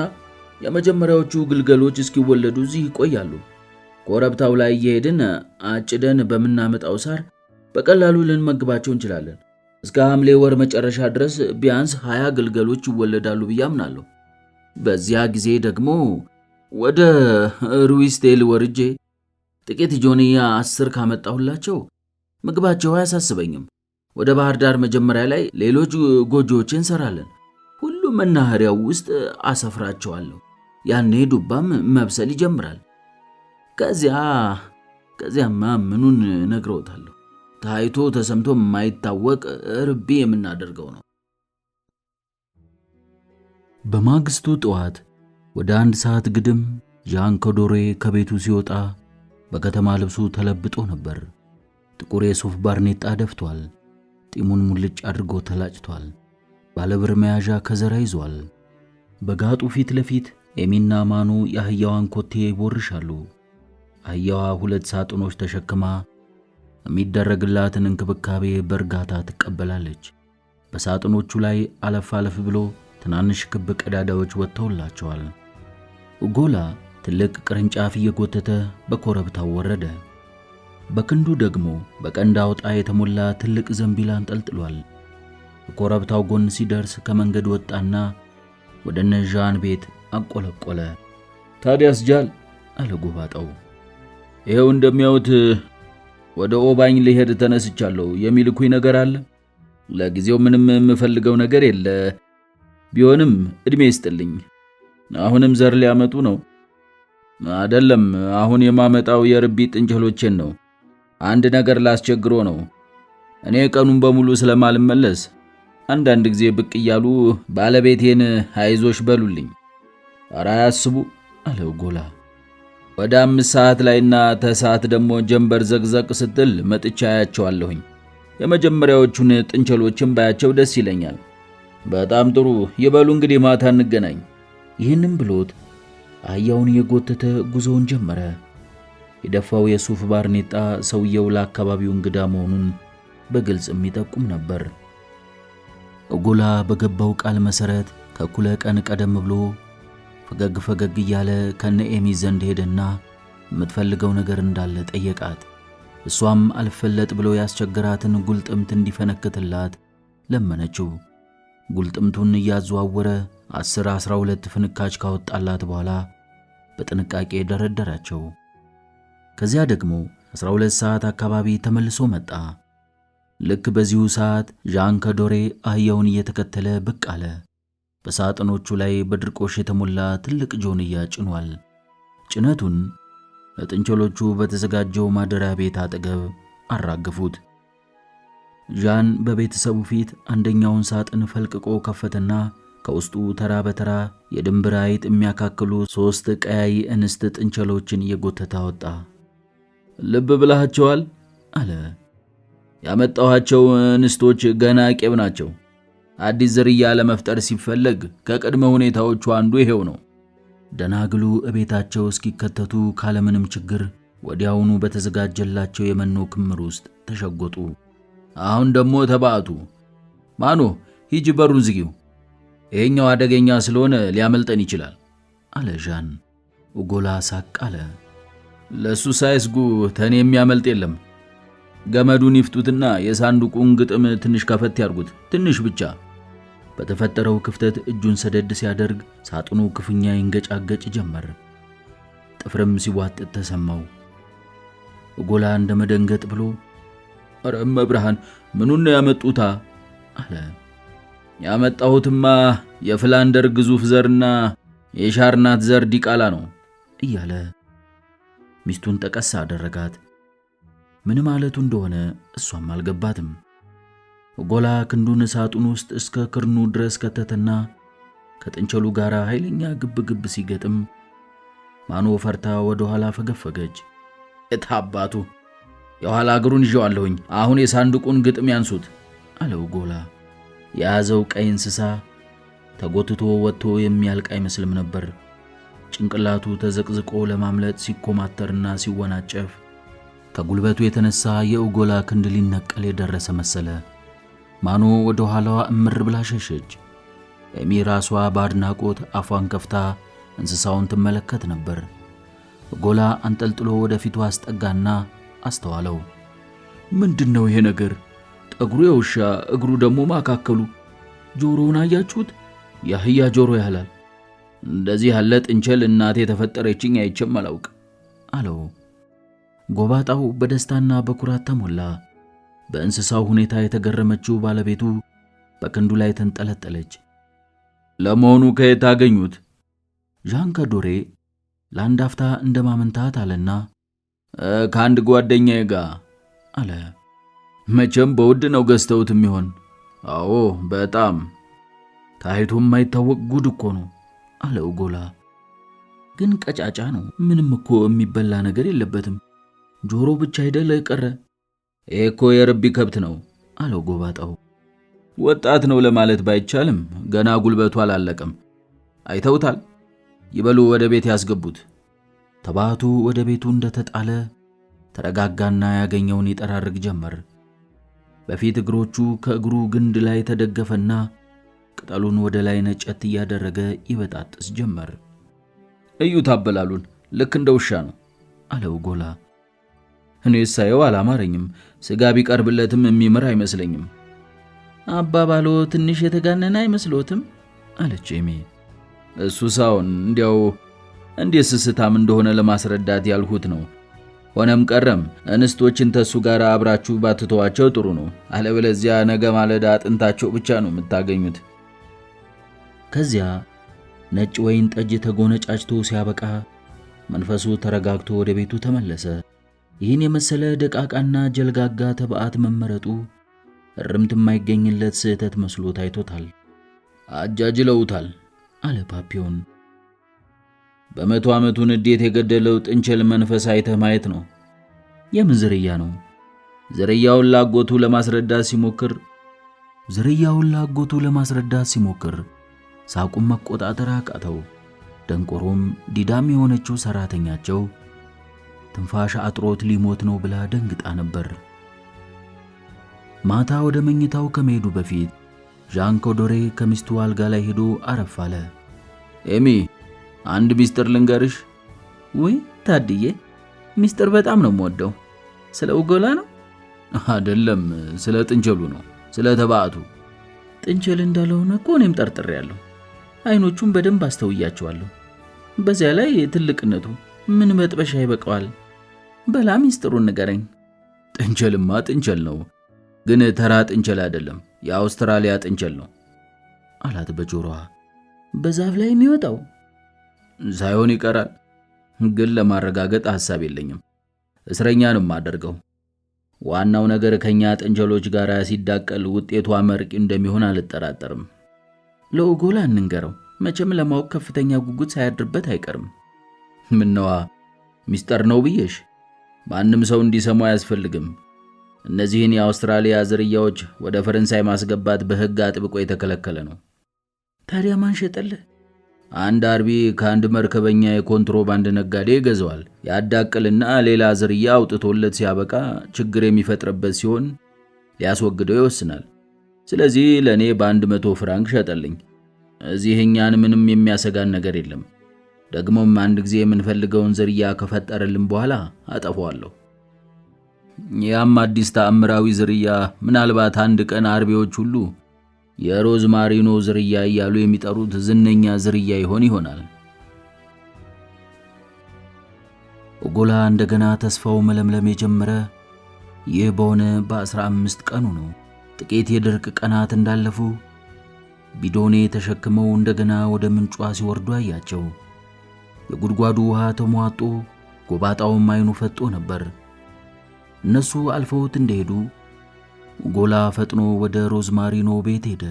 የመጀመሪያዎቹ ግልገሎች እስኪወለዱ እዚህ ይቆያሉ። ኮረብታው ላይ እየሄድን አጭደን በምናመጣው ሳር በቀላሉ ልንመግባቸው እንችላለን። እስከ ሐምሌ ወር መጨረሻ ድረስ ቢያንስ 20 ግልገሎች ይወለዳሉ ብዬ አምናለሁ። በዚያ ጊዜ ደግሞ ወደ ሩዊስቴል ወርጄ ጥቂት ጆንያ 10 ካመጣሁላቸው ምግባቸው አያሳስበኝም። ወደ ባህር ዳር መጀመሪያ ላይ ሌሎች ጎጆዎችን እንሰራለን። ሁሉም መናኸሪያው ውስጥ አሰፍራቸዋለሁ። ያኔ ዱባም መብሰል ይጀምራል። ከዚያማ ምኑን ነግረውታለሁ። ታይቶ ተሰምቶ የማይታወቅ ርቢ የምናደርገው ነው። በማግስቱ ጠዋት ወደ 1 ሰዓት ግድም ዣን ካዶሬ ከቤቱ ሲወጣ በከተማ ልብሱ ተለብጦ ነበር። ጥቁር የሱፍ ባርኔጣ ደፍቷል። ጢሙን ሙልጭ አድርጎ ተላጭቷል። ባለብር መያዣ ከዘራ ይዟል። በጋጡ ፊት ለፊት ኤሚና ማኑ የአህያዋን ኮቴ ይቦርሻሉ። አህያዋ 2 ሳጥኖች ተሸክማ የሚደረግላትን እንክብካቤ በእርጋታ ትቀበላለች። በሳጥኖቹ ላይ አለፍ አለፍ ብሎ ትናንሽ ክብ ቀዳዳዎች ወጥተውላቸዋል። ጎላ ትልቅ ቅርንጫፍ እየጎተተ በኮረብታው ወረደ። በክንዱ ደግሞ በቀንድ አውጣ የተሞላ ትልቅ ዘንቢል አንጠልጥሏል። በኮረብታው ጎን ሲደርስ ከመንገድ ወጣና ወደ ዣን ቤት አቆለቆለ። ታዲያስ ጃል አለ ጎባጣው። ይሄው እንደሚያዩት ወደ ኦባኝ ልሄድ ተነስቻለሁ። የሚልኩኝ ነገር አለ? ለጊዜው ምንም የምፈልገው ነገር የለ። ቢሆንም እድሜ ይስጥልኝ። አሁንም ዘር ሊያመጡ ነው? አይደለም፣ አሁን የማመጣው የርቢ ጥንቸሎቼን ነው። አንድ ነገር ላስቸግሮ ነው። እኔ ቀኑን በሙሉ ስለማልመለስ አንዳንድ ጊዜ ብቅ እያሉ ባለቤቴን አይዞሽ በሉልኝ። ኧረ አያስቡ አለው ጎላ። ወደ 5 ሰዓት ላይና ተሰዓት ደግሞ ጀንበር ዘግዘቅ ስትል መጥቻ ያያቸዋለሁኝ። የመጀመሪያዎቹን ጥንቸሎችን ባያቸው ደስ ይለኛል። በጣም ጥሩ ይበሉ እንግዲህ ማታ እንገናኝ። ይህንም ብሎት አህያውን የጎተተ ጉዞውን ጀመረ። የደፋው የሱፍ ባርኔጣ ሰውየው ለአካባቢው እንግዳ መሆኑን በግልጽ የሚጠቁም ነበር። ኦጎላ በገባው ቃል መሰረት ከእኩለ ቀን ቀደም ብሎ ፈገግ እያለ ከነ ኤሚ ዘንድ ሄደና የምትፈልገው ነገር እንዳለ ጠየቃት። እሷም አልፈለጥ ብሎ ያስቸገራትን ጉልጥምት እንዲፈነክትላት ለመነችው። ጉልጥምቱን እያዘዋወረ 10-12 ፍንካች ካወጣላት በኋላ በጥንቃቄ ደረደራቸው። ከዚያ ደግሞ 12 ሰዓት አካባቢ ተመልሶ መጣ። ልክ በዚሁ ሰዓት ዣን ከዶሬ አህያውን እየተከተለ ብቅ አለ። በሳጥኖቹ ላይ በድርቆሽ የተሞላ ትልቅ ጆንያ ጭኗል። ጭነቱን ለጥንቸሎቹ በተዘጋጀው ማደሪያ ቤት አጠገብ አራገፉት። ዣን በቤተሰቡ ፊት አንደኛውን ሳጥን ፈልቅቆ ከፈተና ከውስጡ ተራ በተራ የድንብር አይጥ የሚያካክሉ 3 ቀያይ እንስት ጥንቸሎችን እየጎተተ አወጣ። ልብ ብላቸዋል አለ። ያመጣኋቸው እንስቶች ገና ቄብ ናቸው። አዲስ ዝርያ ለመፍጠር ሲፈለግ ከቅድመ ሁኔታዎቹ አንዱ ይሄው ነው። ደናግሉ እቤታቸው እስኪከተቱ ካለምንም ችግር ወዲያውኑ በተዘጋጀላቸው የመኖ ክምር ውስጥ ተሸጎጡ። አሁን ደግሞ ተባቱ። ማኖ ሂጅ፣ በሩን ዝጊው። ይሄኛው አደገኛ ስለሆነ ሊያመልጠን ይችላል አለ ዣን። ኦጎላ ሳቅ አለ። ለሱ ሳይስጉ ተኔ የሚያመልጥ የለም። ገመዱን ይፍቱትና የሳንዱቁን ግጥም ትንሽ ከፈት ያርጉት፣ ትንሽ ብቻ። በተፈጠረው ክፍተት እጁን ሰደድ ሲያደርግ ሳጥኑ ክፉኛ ይንገጫገጭ ጀመር። ጥፍርም ሲዋጥጥ ተሰማው። ኦጎላ እንደ መደንገጥ ብሎ ኧረ እመብርሃን ምኑን ነው ያመጡታ አለ። ያመጣሁትማ የፍላንደር ግዙፍ ዘርና የሻርናት ዘር ዲቃላ ነው እያለ ሚስቱን ጠቀስ አደረጋት። ምን ማለቱ እንደሆነ እሷም አልገባትም። ኦጎላ ክንዱን ሳጥኑ ውስጥ እስከ ክርኑ ድረስ ከተተና ከጥንቸሉ ጋር ኃይለኛ ግብ ሲገጥም ማኖ ፈርታ ወደ ኋላ ፈገፈገች። እታባቱ የኋላ እግሩን ይዤዋለሁኝ፣ አሁን የሳንዱቁን ግጥም ያንሱት አለ ኦጎላ። የያዘው ቀይ እንስሳ ተጎትቶ ወጥቶ የሚያልቅ አይመስልም ነበር። ጭንቅላቱ ተዘቅዝቆ ለማምለጥ ሲኮማተርና ሲወናጨፍ ከጉልበቱ የተነሳ የኦጎላ ክንድ ሊነቀል የደረሰ መሰለ። ማኖ ወደ ኋላዋ እምር ብላ ሸሸች። ኤሚ ራሷ በአድናቆት አፏን ከፍታ እንስሳውን ትመለከት ነበር። ኦጎላ አንጠልጥሎ ወደፊቱ አስጠጋና አስተዋለው። ምንድነው ይሄ ነገር? ጠጉሩ የውሻ እግሩ ደግሞ ማካከሉ። ጆሮውን አያችሁት? የአህያ ጆሮ ያህላል። እንደዚህ ያለ ጥንቸል እናቴ ተፈጠረችኝ አይቼም አላውቅ አለው። ጎባጣው በደስታና በኩራት ተሞላ። በእንስሳው ሁኔታ የተገረመችው ባለቤቱ በክንዱ ላይ ተንጠለጠለች። ለመሆኑ ከየት አገኙት? ዣን ከዶሬ ለአንድ አፍታ እንደማመንታት አለና ከአንድ ጓደኛዬ ጋር አለ። መቼም በውድ ነው ገዝተውት የሚሆን። አዎ በጣም ታይቶ የማይታወቅ ጉድ እኮ ነው አለ ኦጎላ። ግን ቀጫጫ ነው፣ ምንም እኮ የሚበላ ነገር የለበትም። ጆሮ ብቻ አይደለ ቀረ። ይሄ እኮ የርቢ ከብት ነው አለው ጎባጣው። ወጣት ነው ለማለት ባይቻልም ገና ጉልበቱ አላለቀም። አይተውታል። ይበሉ ወደ ቤት ያስገቡት። ተባቱ ወደ ቤቱ እንደተጣለ ተረጋጋና ያገኘውን ይጠራርግ ጀመር። በፊት እግሮቹ ከእግሩ ግንድ ላይ ተደገፈና ቅጠሉን ወደ ላይ ነጨት እያደረገ ይበጣጥስ ጀመር። እዩ ታበላሉን ልክ እንደ ውሻ ነው አለው ኦጎላ። እኔ ሳየው አላማረኝም። ስጋ ቢቀርብለትም የሚመር አይመስለኝም። አባባሎ ትንሽ የተጋነነ አይመስሎትም አለች ኤሚ። እሱ ሳውን እንዲያው እንዴት ስስታም እንደሆነ ለማስረዳት ያልሁት ነው። ሆነም ቀረም እንስቶችን ተሱ ጋር አብራችሁ ባትተዋቸው ጥሩ ነው። አለበለዚያ ነገ ማለዳ አጥንታቸው ብቻ ነው የምታገኙት። ከዚያ ነጭ ወይን ጠጅ ተጎነጫጭቶ ሲያበቃ መንፈሱ ተረጋግቶ ወደ ቤቱ ተመለሰ። ይህን የመሰለ ደቃቃና ጀልጋጋ ተባዓት መመረጡ እርምት የማይገኝለት ስህተት መስሎ ታይቶታል። አጃጅለውታል አለ ፓፒዮን። በ100 ዓመቱ ንዴት የገደለው ጥንቸል መንፈስ አይተህ ማየት ነው። የምን ዝርያ ነው? ዝርያውን ለማስረዳት ሲሞክር ሳቁን መቆጣጠር አቃተው። ደንቆሮም ዲዳም የሆነችው ሰራተኛቸው ትንፋሽ አጥሮት ሊሞት ነው ብላ ደንግጣ ነበር። ማታ ወደ መኝታው ከመሄዱ በፊት ዣን ኮዶሬ ከሚስቱ አልጋ ላይ ሄዶ አረፍ አለ። ኤሚ፣ አንድ ሚስጥር ልንገርሽ። ወይ ታድዬ፣ ሚስጥር በጣም ነው የምወደው። ስለ ኡጎላ ነው? አይደለም፣ ስለ ጥንቸሉ ነው፣ ስለ ተባዕቱ። ጥንቸል እንዳልሆነ እኮ እኔም ጠርጥሬያለሁ። አይኖቹን በደንብ አስተውያቸዋለሁ። በዚያ ላይ ትልቅነቱ ምን መጥበሻ ይበቃዋል? በላ ሚስጥሩን ንገረኝ። ጥንቸልማ ጥንቸል ነው፣ ግን ተራ ጥንቸል አይደለም፣ የአውስትራሊያ ጥንቸል ነው አላት በጆሮዋ። በዛፍ ላይ የሚወጣው ሳይሆን ይቀራል፣ ግን ለማረጋገጥ ሐሳብ የለኝም። እስረኛ ነው የማደርገው። ዋናው ነገር ከኛ ጥንቸሎች ጋር ሲዳቀል ውጤቱ አመርቂ እንደሚሆን አልጠራጠርም። ለኡጎላ እንንገረው፣ መቼም ለማወቅ ከፍተኛ ጉጉት ሳያድርበት አይቀርም። ምነዋ ሚስጥር ነው ብዬሽ? ማንም ሰው እንዲሰማው አያስፈልግም። እነዚህን የአውስትራሊያ ዝርያዎች ወደ ፈረንሳይ ማስገባት በሕግ አጥብቆ የተከለከለ ነው። ታዲያ ማን ሸጠልህ? አንድ አርቢ ከአንድ መርከበኛ የኮንትሮባንድ ነጋዴ ይገዛዋል። ያዳቅልና ሌላ ዝርያ አውጥቶለት ሲያበቃ ችግር የሚፈጥርበት ሲሆን ሊያስወግደው ይወስናል። ስለዚህ ለእኔ በ100 ፍራንክ ሸጠልኝ። እዚህ እኛን ምንም የሚያሰጋን ነገር የለም። ደግሞም አንድ ጊዜ የምንፈልገውን ዝርያ ከፈጠረልን በኋላ አጠፋዋለሁ። ያም አዲስ ተአምራዊ ዝርያ ምናልባት አንድ ቀን አርቢዎች ሁሉ የሮዝማሪኖ ዝርያ እያሉ የሚጠሩት ዝነኛ ዝርያ ይሆናል። ኡጎላ እንደገና ተስፋው መለምለም የጀመረ ይህ በሆነ በ15 ቀኑ ነው። ጥቂት የድርቅ ቀናት እንዳለፉ ቢዶኔ ተሸክመው እንደገና ወደ ምንጯ ሲወርዱ አያቸው። የጉድጓዱ ውሃ ተሟጦ ጎባጣውም አይኑ ፈጦ ነበር። እነሱ አልፈውት እንደሄዱ ኡጎላ ፈጥኖ ወደ ሮዝማሪኖ ቤት ሄደ።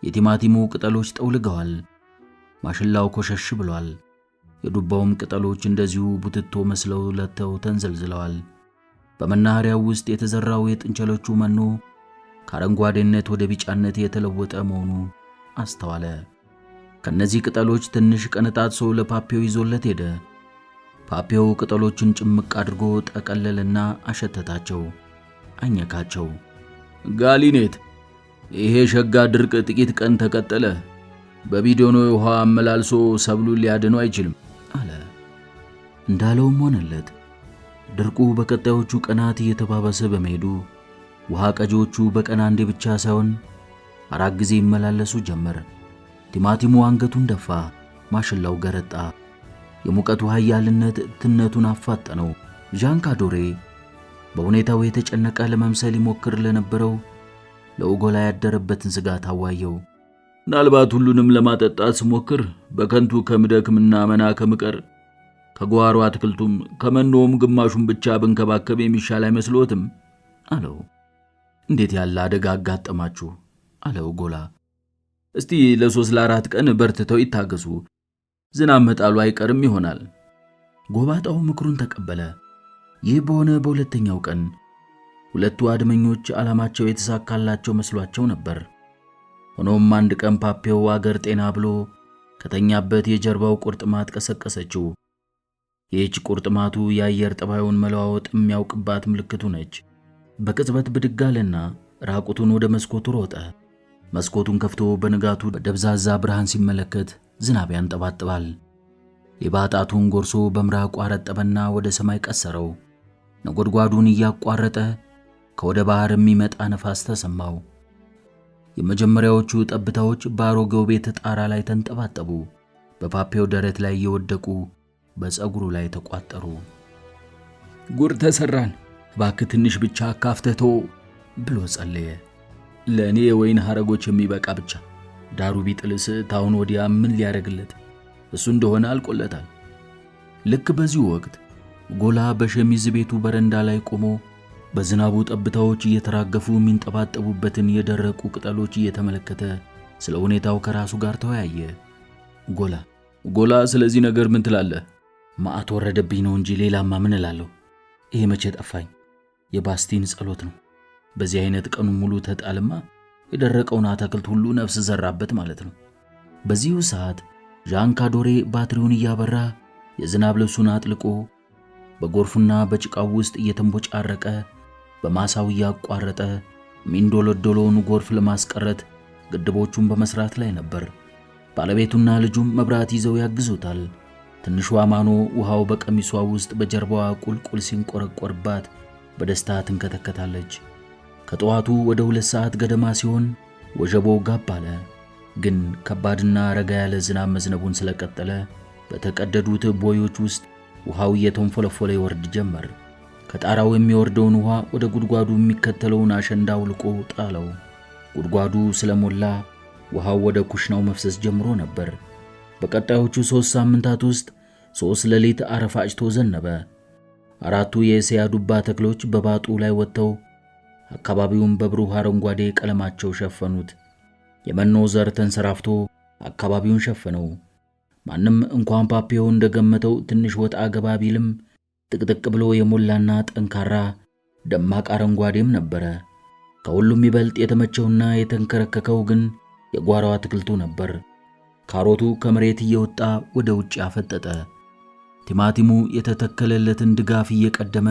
የቲማቲሙ ቅጠሎች ጠውልገዋል። ማሽላው ኮሸሽ ብሏል። የዱባውም ቅጠሎች እንደዚሁ ቡትቶ መስለው ለተው ተንዘልዝለዋል። በመናኸሪያው ውስጥ የተዘራው የጥንቸሎቹ መኖ ከአረንጓዴነት ወደ ቢጫነት የተለወጠ መሆኑ አስተዋለ። ከነዚህ ቅጠሎች ትንሽ ቀነጣጥሶ ለፓፒዮ ይዞለት ሄደ። ፓፒዮ ቅጠሎችን ጭምቅ አድርጎ ጠቀለለና አሸተታቸው፣ አኘካቸው። ጋሊኔት፣ ይሄ ሸጋ ድርቅ ጥቂት ቀን ተቀጠለ፣ በቢዶኖ ውሃ አመላልሶ ሰብሉን ሊያድነው አይችልም አለ። እንዳለውም ሆነለት። ድርቁ በቀጣዮቹ ቀናት እየተባባሰ በመሄዱ ውሃ ቀጂዎቹ በቀን አንዴ ብቻ ሳይሆን 4 ጊዜ ይመላለሱ ጀመር። ቲማቲሙ አንገቱን ደፋ፣ ማሽላው ገረጣ። የሙቀቱ ኃያልነት ትነቱን አፋጠነው። ዣን ኮዶሬ በሁኔታው የተጨነቀ ለመምሰል ይሞክር ለነበረው ለኡጎላ ያደረበትን ስጋት አዋየው። ምናልባት ሁሉንም ለማጠጣት ስሞክር በከንቱ ከምደክምና መና ከምቀር ከጓሮ አትክልቱም ከመኖም ግማሹን ብቻ ብንከባከብ የሚሻል አይመስሎትም አለው። እንዴት ያለ አደጋ አጋጠማችሁ? አለው ኡጎላ። እስቲ ለ3-4 ቀን በርትተው ይታገሱ፣ ዝናብ መጣሉ አይቀርም ይሆናል። ጎባጣው ምክሩን ተቀበለ። ይህ በሆነ በሁለተኛው ቀን ሁለቱ አድመኞች ዓላማቸው የተሳካላቸው መስሏቸው ነበር። ሆኖም አንድ ቀን ፓፒዮ አገር ጤና ብሎ ከተኛበት የጀርባው ቁርጥማት ቀሰቀሰችው። ይህች ቁርጥማቱ የአየር ጠባዩን መለዋወጥ የሚያውቅባት ምልክቱ ነች። በቅጽበት ብድግ አለና ራቁቱን ወደ መስኮቱ ሮጠ። መስኮቱን ከፍቶ በንጋቱ በደብዛዛ ብርሃን ሲመለከት ዝናብ ያንጠባጥባል። የባጣቱን ጎርሶ በምራቁ አረጠበና ወደ ሰማይ ቀሰረው። ነጎድጓዱን እያቋረጠ ከወደ ባህር የሚመጣ ነፋስ ተሰማው። የመጀመሪያዎቹ ጠብታዎች በአሮጌው ቤት ጣራ ላይ ተንጠባጠቡ። በፓፒዮ ደረት ላይ እየወደቁ በፀጉሩ ላይ ተቋጠሩ። ጉር ተሰራን፣ እባክህ ትንሽ ብቻ ካፍተቶ ብሎ ጸለየ። ለእኔ የወይን ሐረጎች የሚበቃ ብቻ። ዳሩ ቢጥልስ ታውን ወዲያ ምን ሊያደርግለት? እሱ እንደሆነ አልቆለታል። ልክ በዚህ ወቅት ኡጎላ በሸሚዝ ቤቱ በረንዳ ላይ ቆሞ በዝናቡ ጠብታዎች እየተራገፉ የሚንጠባጠቡበትን የደረቁ ቅጠሎች እየተመለከተ ስለ ሁኔታው ከራሱ ጋር ተወያየ። ኡጎላ ጎላ ስለዚህ ነገር ምን ትላለህ? ማአት ወረደብኝ ነው እንጂ ሌላማ ምን እላለሁ? ይሄ መቼ ጠፋኝ? የባስቲን ጸሎት ነው። በዚህ አይነት ቀኑን ሙሉ ተጣልማ የደረቀውን አትክልት ሁሉ ነፍስ ዘራበት ማለት ነው። በዚሁ ሰዓት ዣን ካዶሬ ባትሪውን እያበራ የዝናብ ልብሱን አጥልቆ በጎርፉና በጭቃው ውስጥ እየተንቦጫረቀ በማሳው እያቋረጠ ሚንዶሎዶሎውን ጎርፍ ለማስቀረት ግድቦቹን በመስራት ላይ ነበር። ባለቤቱና ልጁም መብራት ይዘው ያግዙታል። ትንሿ ማኖ ውሃው በቀሚሷ ውስጥ በጀርባዋ ቁልቁል ሲንቆረቆርባት በደስታ ትንከተከታለች። ከጠዋቱ ወደ 2 ሰዓት ገደማ ሲሆን ወጀቦ ጋብ አለ። ግን ከባድና ረጋ ያለ ዝናብ መዝነቡን ስለቀጠለ በተቀደዱት ቦዮች ውስጥ ውሃው እየተንፎለፎለ ይወርድ ጀመር። ከጣራው የሚወርደውን ውሃ ወደ ጉድጓዱ የሚከተለውን አሸንዳ አውልቆ ጣለው። ጉድጓዱ ስለሞላ ውሃው ወደ ኩሽናው መፍሰስ ጀምሮ ነበር። በቀጣዮቹ 3 ሳምንታት ውስጥ 3 ሌሊት አረፋጭቶ ዘነበ። 4ቱ የእስያ ዱባ ተክሎች በባጡ ላይ ወጥተው አካባቢውን በብሩህ አረንጓዴ ቀለማቸው ሸፈኑት። የመኖ ዘር ተንሰራፍቶ አካባቢውን ሸፈነው። ማንም እንኳን ፓፒዮ እንደገመተው ትንሽ ወጣ ገባ ቢልም ጥቅጥቅ ብሎ የሞላና ጠንካራ ደማቅ አረንጓዴም ነበረ። ከሁሉም ይበልጥ የተመቸውና የተንከረከከው ግን የጓሮ አትክልቱ ነበር። ካሮቱ ከመሬት እየወጣ ወደ ውጭ አፈጠጠ። ቲማቲሙ የተተከለለትን ድጋፍ እየቀደመ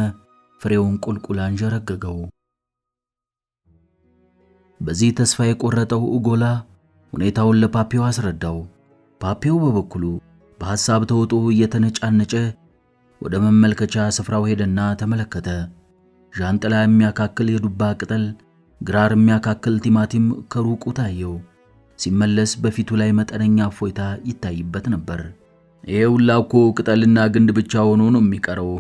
ፍሬውን ቁልቁል አንዠረገገው። በዚህ ተስፋ የቆረጠው ኡጎላ ሁኔታውን ለፓፒዮ አስረዳው። ፓፒዮ በበኩሉ በሐሳብ ተውጦ እየተነጫነጨ ወደ መመልከቻ ስፍራው ሄደና ተመለከተ። ዣንጥላ የሚያካክል የዱባ ቅጠል፣ ግራር የሚያካክል ቲማቲም ከሩቁ ታየው። ሲመለስ በፊቱ ላይ መጠነኛ እፎይታ ይታይበት ነበር። ይሄ ሁላ እኮ ቅጠልና ግንድ ብቻ ሆኖ ነው የሚቀረው።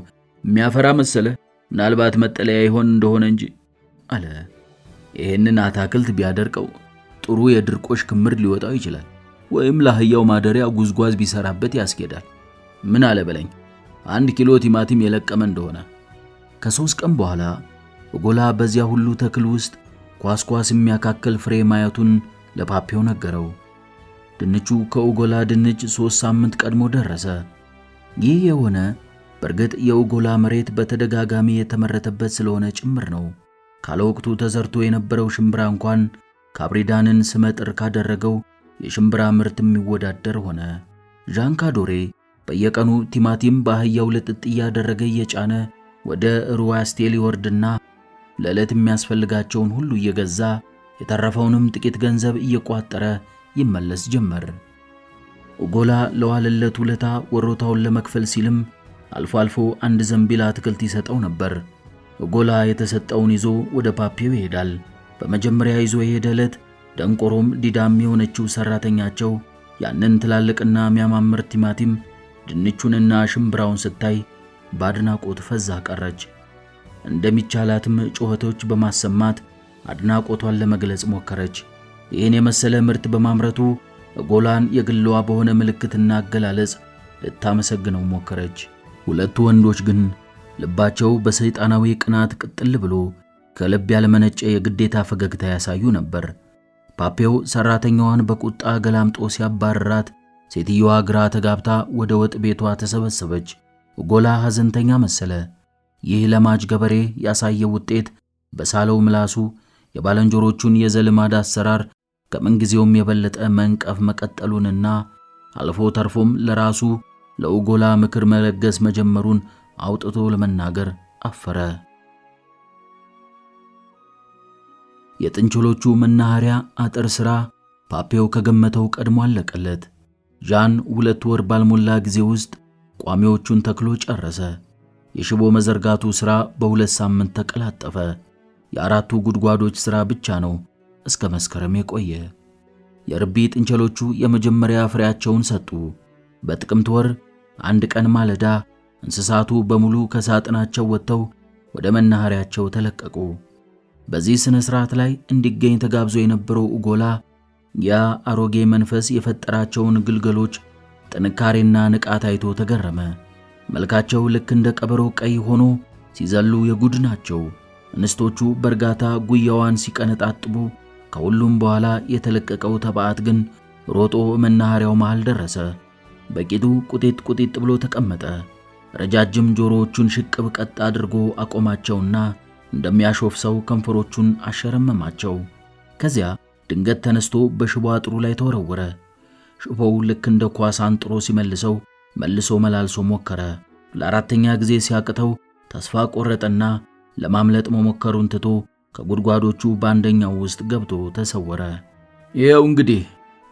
የሚያፈራ መሰለ? ምናልባት መጠለያ ይሆን እንደሆነ እንጂ አለ። ይሄንን አታክልት ቢያደርቀው ጥሩ የድርቆሽ ክምር ሊወጣው ይችላል። ወይም ለአህያው ማደሪያ ጉዝጓዝ ቢሰራበት ያስኬዳል። ምን አለ በለኝ 1 ኪሎ ቲማቲም የለቀመ እንደሆነ። ከ3 ቀን በኋላ ኡጎላ በዚያ ሁሉ ተክል ውስጥ ኳስኳስ የሚያካክል ፍሬ ማየቱን ለፓፒዮ ነገረው። ድንቹ ከኡጎላ ድንች 3 ሳምንት ቀድሞ ደረሰ። ይህ የሆነ በእርግጥ የኡጎላ መሬት በተደጋጋሚ የተመረተበት ስለሆነ ጭምር ነው። ካለ ወቅቱ ተዘርቶ የነበረው ሽምብራ እንኳን ካብሪዳንን ስመጥር ካደረገው የሽምብራ ምርት የሚወዳደር ሆነ። ዣን ካዶሬ በየቀኑ ቲማቲም በአህያው ልጥጥ እያደረገ እየጫነ ወደ ሩዋስቴል ይወርድና ለዕለት የሚያስፈልጋቸውን ሁሉ እየገዛ የተረፈውንም ጥቂት ገንዘብ እየቋጠረ ይመለስ ጀመር። ኡጎላ ለዋለለት ውለታ ወሮታውን ለመክፈል ሲልም አልፎ አልፎ 1 ዘንቢል አትክልት ይሰጠው ነበር። ኡጎላ የተሰጠውን ይዞ ወደ ፓፒዮ ይሄዳል። በመጀመሪያ ይዞ የሄደ ዕለት ደንቆሮም ዲዳም የሆነችው ሰራተኛቸው ያንን ትላልቅና የሚያማምር ቲማቲም ድንቹንና ሽምብራውን ስታይ በአድናቆት ፈዛ ቀረች። እንደሚቻላትም ጩኸቶች በማሰማት አድናቆቷን ለመግለጽ ሞከረች። ይህን የመሰለ ምርት በማምረቱ ኡጎላን የግሏ በሆነ ምልክትና አገላለጽ ልታመሰግነው ሞከረች። 2 ወንዶች ግን ልባቸው በሰይጣናዊ ቅናት ቅጥል ብሎ ከልብ ያልመነጨ የግዴታ ፈገግታ ያሳዩ ነበር። ፓፒዮ ሰራተኛዋን በቁጣ ገላምጦ ሲያባረራት ሴትየዋ ግራ ተጋብታ ወደ ወጥ ቤቷ ተሰበሰበች። ኡጎላ ሐዘንተኛ መሰለ። ይህ ለማጅ ገበሬ ያሳየው ውጤት በሳለው ምላሱ የባለንጆሮቹን የዘልማድ አሰራር ከምንጊዜውም የበለጠ መንቀፍ መቀጠሉንና አልፎ ተርፎም ለራሱ ለኡጎላ ምክር መለገስ መጀመሩን አውጥቶ ለመናገር አፈረ። የጥንቸሎቹ መናኸሪያ አጥር ሥራ ፓፒዮ ከገመተው ቀድሞ አለቀለት። ዣን 2 ወር ባልሞላ ጊዜ ውስጥ ቋሚዎቹን ተክሎ ጨረሰ። የሽቦ መዘርጋቱ ሥራ በ2 ሳምንት ተቀላጠፈ። የ4ቱ ጉድጓዶች ሥራ ብቻ ነው እስከ መስከረም የቆየ። የርቢ ጥንቸሎቹ የመጀመሪያ ፍሬያቸውን ሰጡ። በጥቅምት ወር 1 ቀን ማለዳ እንስሳቱ በሙሉ ከሳጥናቸው ወጥተው ወደ መናኸሪያቸው ተለቀቁ። በዚህ ስነ ስርዓት ላይ እንዲገኝ ተጋብዞ የነበረው ኡጎላ ያ አሮጌ መንፈስ የፈጠራቸውን ግልገሎች ጥንካሬና ንቃት አይቶ ተገረመ። መልካቸው ልክ እንደ ቀበሮ ቀይ ሆኖ ሲዘሉ የጉድ ናቸው። እንስቶቹ በእርጋታ ጉያዋን ሲቀነጣጥቡ፣ ከሁሉም በኋላ የተለቀቀው ተባዓት ግን ሮጦ መናኸሪያው መሃል ደረሰ። በቂጡ ቁጢጥ ብሎ ተቀመጠ። ረጃጅም ጆሮዎቹን ሽቅብ ቀጥ አድርጎ አቆማቸውና እንደሚያሾፍ ሰው ከንፈሮቹን አሸረመማቸው። ከዚያ ድንገት ተነስቶ በሽቦ አጥሩ ላይ ተወረወረ። ሽቦው ልክ እንደ ኳስ አንጥሮ ሲመልሰው መልሶ መላልሶ ሞከረ። ለአራተኛ ጊዜ ሲያቅተው ተስፋ ቆረጠና ለማምለጥ መሞከሩን ትቶ ከጉድጓዶቹ በአንደኛው ውስጥ ገብቶ ተሰወረ። ይኸው እንግዲህ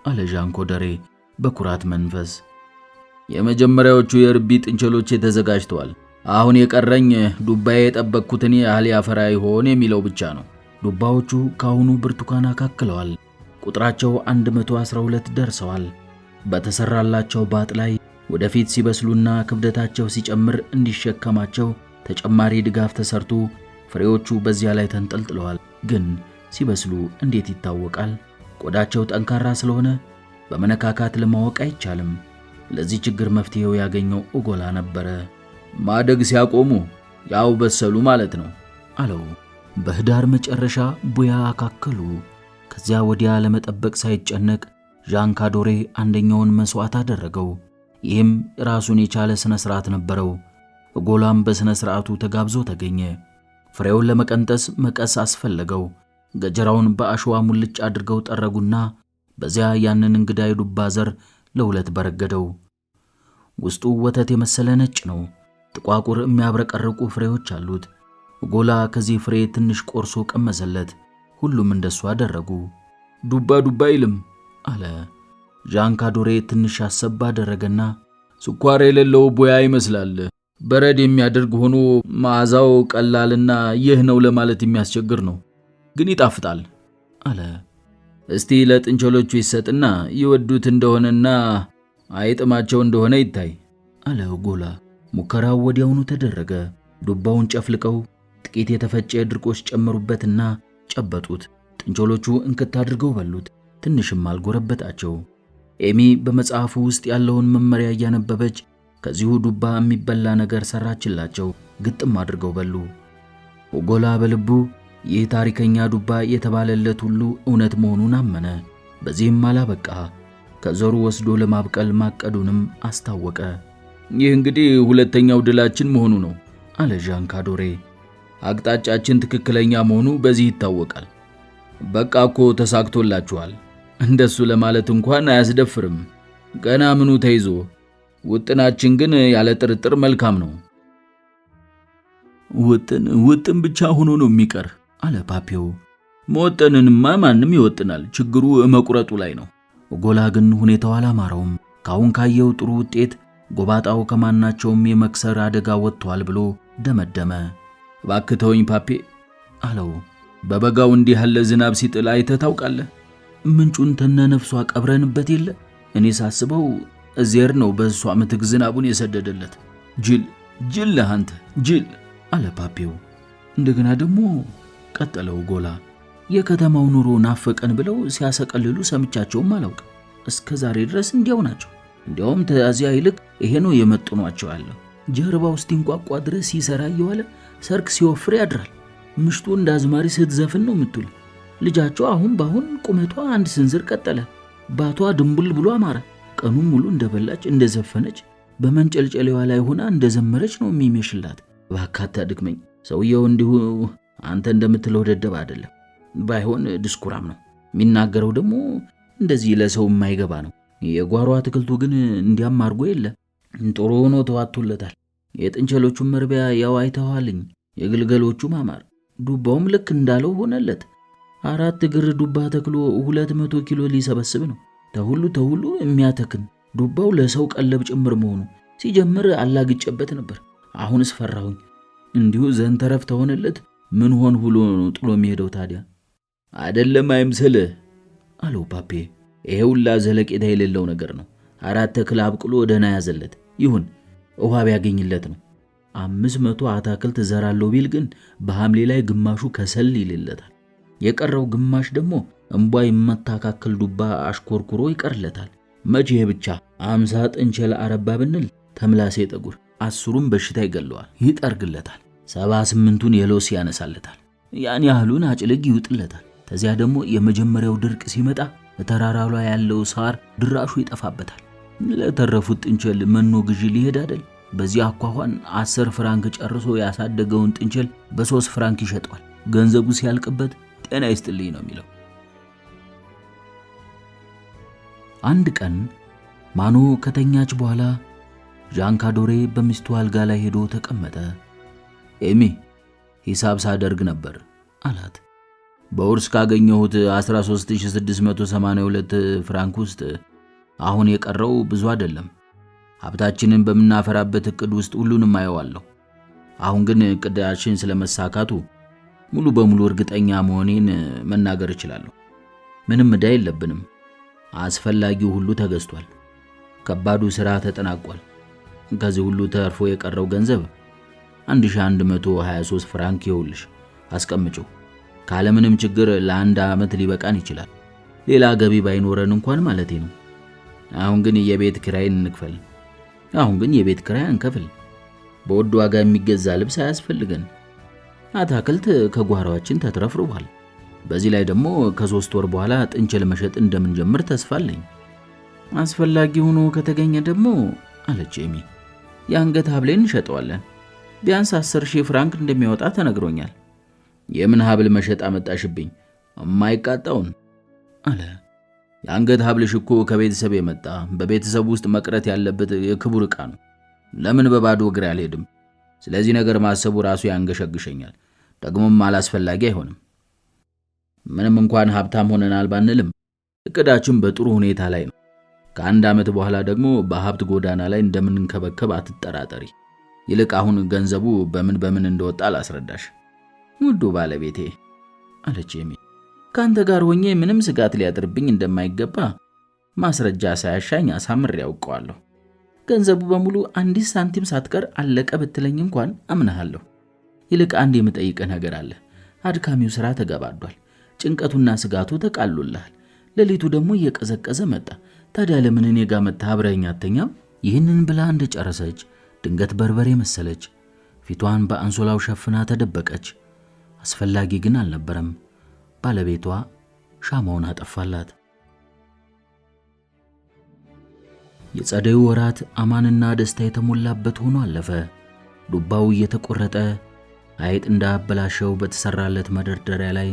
አለ ዣንኮደሬ በኩራት መንፈስ፣ የመጀመሪያዎቹ የርቢ ጥንቸሎቼ ተዘጋጅተዋል። አሁን የቀረኝ ዱባዬ የጠበቅኩትን ያህል ያፈራ ይሆን የሚለው ብቻ ነው። ዱባዎቹ ካሁኑ ብርቱካን አካክለዋል። ቁጥራቸው 112 ደርሰዋል። በተሰራላቸው ባጥ ላይ ወደፊት ሲበስሉና ክብደታቸው ሲጨምር እንዲሸከማቸው ተጨማሪ ድጋፍ ተሰርቶ ፍሬዎቹ በዚያ ላይ ተንጠልጥለዋል። ግን ሲበስሉ እንዴት ይታወቃል? ቆዳቸው ጠንካራ ስለሆነ በመነካካት ለማወቅ አይቻልም። ለዚህ ችግር መፍትሄው ያገኘው ኡጎላ ነበረ። ማደግ ሲያቆሙ ያው በሰሉ ማለት ነው አለው። በህዳር መጨረሻ ቡያ አካከሉ። ከዚያ ወዲያ ለመጠበቅ ሳይጨነቅ ዣንካዶሬ አንደኛውን መስዋዕት አደረገው። ይህም ራሱን የቻለ ስነ ስርዓት ነበረው። ኡጎላም በስነ ስርዓቱ ተጋብዞ ተገኘ። ፍሬውን ለመቀንጠስ መቀስ አስፈለገው። ገጀራውን በአሸዋ ሙልጭ አድርገው ጠረጉና በዚያ ያንን እንግዳ የዱባ ዘር ለሁለት በረገደው። ውስጡ ወተት የመሰለ ነጭ ነው። ጥቋቁር የሚያብረቀርቁ ፍሬዎች አሉት። ኡጎላ ከዚህ ፍሬ ትንሽ ቆርሶ ቀመሰለት። ሁሉም እንደሱ አደረጉ። ዱባ ይልም አለ። ዣንካዶሬ ትንሽ አሰብ አደረገና ስኳር የሌለው ቡያ ይመስላል። በረድ የሚያደርግ ሆኖ መዓዛው ቀላልና ይህ ነው ለማለት የሚያስቸግር ነው፣ ግን ይጣፍጣል አለ። እስቲ ለጥንቸሎቹ ይሰጥና ይወዱት እንደሆነና አይጥማቸው እንደሆነ ይታይ አለ ኡጎላ። ሙከራው ወዲያውኑ ተደረገ። ዱባውን ጨፍልቀው ጥቂት የተፈጨ ድርቆሽ ጨመሩበትና ጨበጡት። ጥንቸሎቹ እንክት አድርገው በሉት። ትንሽም አልጎረበጣቸው። ኤሚ በመጽሐፉ ውስጥ ያለውን መመሪያ እያነበበች ከዚሁ ዱባ የሚበላ ነገር ሰራችላቸው። ግጥም አድርገው በሉ። ኡጎላ በልቡ ይህ ታሪከኛ ዱባ የተባለለት ሁሉ እውነት መሆኑን አመነ። በዚህም አላበቃ። ከዘሩ ወስዶ ለማብቀል ማቀዱንም አስታወቀ። ይህ እንግዲህ ሁለተኛው ድላችን መሆኑ ነው አለ ዣንካዶሬ። አቅጣጫችን ትክክለኛ መሆኑ በዚህ ይታወቃል። በቃ እኮ ተሳክቶላችኋል። እንደሱ ለማለት እንኳን አያስደፍርም። ገና ምኑ ተይዞ፣ ውጥናችን ግን ያለ ጥርጥር መልካም ነው። ውጥን ብቻ ሆኖ ነው የሚቀር አለ ፓፒዮ። መወጠንንማ ማንም ይወጥናል፣ ችግሩ መቁረጡ ላይ ነው። ኡጎላ ግን ሁኔታው አላማረውም። ካሁን ካየው ጥሩ ውጤት ጎባጣው ከማናቸውም የመክሰር አደጋ ወጥቷል ብሎ ደመደመ። ባክተውኝ ፓፔ አለው። በበጋው እንዲህ ያለ ዝናብ ሲጥል አይተህ ታውቃለህ? ምንጩን ተነነፍሷ ቀብረንበት የለ? እኔ ሳስበው እዚያር ነው በእሷ ምትክ ዝናቡን የሰደደለት። ጅል ነህ አንተ ጅል አለ ፓፔው። እንደገና ደግሞ ቀጠለው ኡጎላ፣ የከተማው ኑሮ ናፈቀን ብለው ሲያሰቀልሉ ሰምቻቸውም አላውቅ። እስከ ዛሬ ድረስ እንዲያው ናቸው። እንዲያውም ተዚያ ይልቅ ይሄ ነው የመጥኗቸው ያለው። ጀርባ ውስጥ እንቋቋ ድረስ ሲሰራ እየዋለ ሰርክ ሲወፍር ያድራል። ምሽቱ እንደ አዝማሪ ስትዘፍን ነው የምትውል። ልጃቸው አሁን ባሁን ቁመቷ አንድ ስንዝር ቀጠለ። ባቷ ድንቡል ብሎ አማረ። ቀኑን ሙሉ እንደበላች እንደዘፈነች በመንጨልጨሌዋ ላይ ሆና እንደዘመረች ነው የሚመሽላት። ባካታ ድክመኝ። ሰውየው እንዲሁ አንተ እንደምትለው ደደብ አይደለም። ባይሆን ድስኩራም ነው። የሚናገረው ደግሞ እንደዚህ ለሰው የማይገባ ነው። የጓሮ አትክልቱ ግን እንዲያም አርጎ የለ ጥሩ ሆኖ ተዋጥቶለታል። የጥንቸሎቹን መርቢያ ያው አይተዋልኝ። የግልገሎቹ ማማር፣ ዱባውም ልክ እንዳለው ሆነለት። 4 እግር ዱባ ተክሎ 200 ኪሎ ሊሰበስብ ነው። ተሁሉ የሚያተክን ዱባው ለሰው ቀለብ ጭምር መሆኑ ሲጀምር አላግጨበት ነበር። አሁንስ ፈራሁኝ። እንዲሁ ዘንተረፍ ተሆነለት ምን ሆን ብሎ ነው ጥሎ የሚሄደው ታዲያ? አይደለም አይምሰልህ አለው ፓፔ። ይሄውላ ዘለቄታ የሌለው ነገር ነው። 4 ተክል አብቅሎ ደህና ያዘለት ይሁን፣ ውሃ ቢያገኝለት ነው። 500 አታክልት ዘራለው ቢል ግን በሐምሌ ላይ ግማሹ ከሰል ይልለታል። የቀረው ግማሽ ደግሞ እንቧይ የማታካክል ዱባ አሽኮርኩሮ ይቀርለታል። መቼ ብቻ 50 ጥንቸል አረባ ብንል ተምላሴ ጠጉር 10ሩም በሽታ ይገለዋል፣ ይጠርግለታል። 78ቱን የሎስ ያነሳለታል። ያን ያህሉን አጭልግ ይውጥለታል። ከዚያ ደግሞ የመጀመሪያው ድርቅ ሲመጣ ተራራው ላይ ያለው ሳር ድራሹ ይጠፋበታል። ለተረፉት ጥንቸል መኖ ግዢ ሊሄድ አይደል? በዚህ አኳኋን 10 ፍራንክ ጨርሶ ያሳደገውን ጥንቸል በ3 ፍራንክ ይሸጠዋል። ገንዘቡ ሲያልቅበት ጤና ይስጥልኝ ነው የሚለው። አንድ ቀን ማኖ ከተኛች በኋላ ዣን ካዶሬ በሚስቱ አልጋ ላይ ሄዶ ተቀመጠ። ኤሚ ሂሳብ ሳደርግ ነበር አላት። በውርስ ካገኘሁት 13682 ፍራንክ ውስጥ አሁን የቀረው ብዙ አይደለም። ሀብታችንን በመናፈራበት እቅድ ውስጥ ሁሉንም አየዋለሁ። አሁን ግን እቅዳችን ስለመሳካቱ ሙሉ በሙሉ እርግጠኛ መሆኔን መናገር እችላለሁ። ምንም ዕዳ የለብንም። አስፈላጊው ሁሉ ተገዝቷል። ከባዱ ሥራ ተጠናቋል። ከዚህ ሁሉ ተርፎ የቀረው ገንዘብ 1123 ፍራንክ ይውልሽ አስቀምጪው። ካለምንም ችግር ለ1 ዓመት ሊበቃን ይችላል። ሌላ ገቢ ባይኖረን እንኳን ማለቴ ነው። አሁን ግን የቤት ኪራይን እንክፈል። እንከፍል። በውድ ዋጋ የሚገዛ ልብስ አያስፈልገን። አታክልት ከጓሯችን ተትረፍርቧል። በዚህ ላይ ደግሞ ከ3 ወር በኋላ ጥንቸል መሸጥ እንደምንጀምር ተስፋ አለኝ። አስፈላጊ ሆኖ ከተገኘ ደግሞ አለች ኤሚ፣ የአንገት ሐብሌን እንሸጠዋለን። ቢያንስ 10,000 ፍራንክ እንደሚያወጣ ተነግሮኛል። የምን ሐብል መሸጥ አመጣሽብኝ? የማይቃጣውን አለ። የአንገት ሐብልሽ እኮ ከቤተሰብ የመጣ በቤተሰብ ውስጥ መቅረት ያለበት የክቡር ዕቃ ነው። ለምን በባዶ እግሬ አልሄድም? ስለዚህ ነገር ማሰቡ ራሱ ያንገሸግሸኛል። ደግሞም አላስፈላጊ አይሆንም። ምንም እንኳን ሀብታም ሆነናል ባንልም እቅዳችን በጥሩ ሁኔታ ላይ ነው። ከ1 ዓመት በኋላ ደግሞ በሀብት ጎዳና ላይ እንደምንከበከብ አትጠራጠሪ። ይልቅ አሁን ገንዘቡ በምን እንደወጣ ላስረዳሽ። ውዱ ባለቤቴ አለች ኤሚ፣ ካንተ ጋር ሆኜ ምንም ስጋት ሊያድርብኝ እንደማይገባ ማስረጃ ሳያሻኝ አሳምሬ ያውቀዋለሁ። ገንዘቡ በሙሉ 1 ሳንቲም ሳትቀር አለቀ ብትለኝ እንኳን አምናለሁ። ይልቅ አንድ የምጠይቅህ ነገር አለ። አድካሚው ሥራ ተገባዷል። ጭንቀቱና ስጋቱ ተቃሎልሃል። ሌሊቱ ደግሞ እየቀዘቀዘ መጣ። ታዲያ ለምን እኔ ጋር መጥተህ አብረኸኝ አትተኛም? ይህንን ብላ እንደጨረሰች ድንገት በርበሬ መሰለች። ፊቷን በአንሶላው ሸፍና ተደበቀች። አስፈላጊ ግን አልነበረም። ባለቤቷ ሻማውን አጠፋላት። የጸደዩ ወራት አማንና ደስታ የተሞላበት ሆኖ አለፈ። ዱባው እየተቆረጠ አይጥ እንዳበላሸው በተሰራለት መደርደሪያ ላይ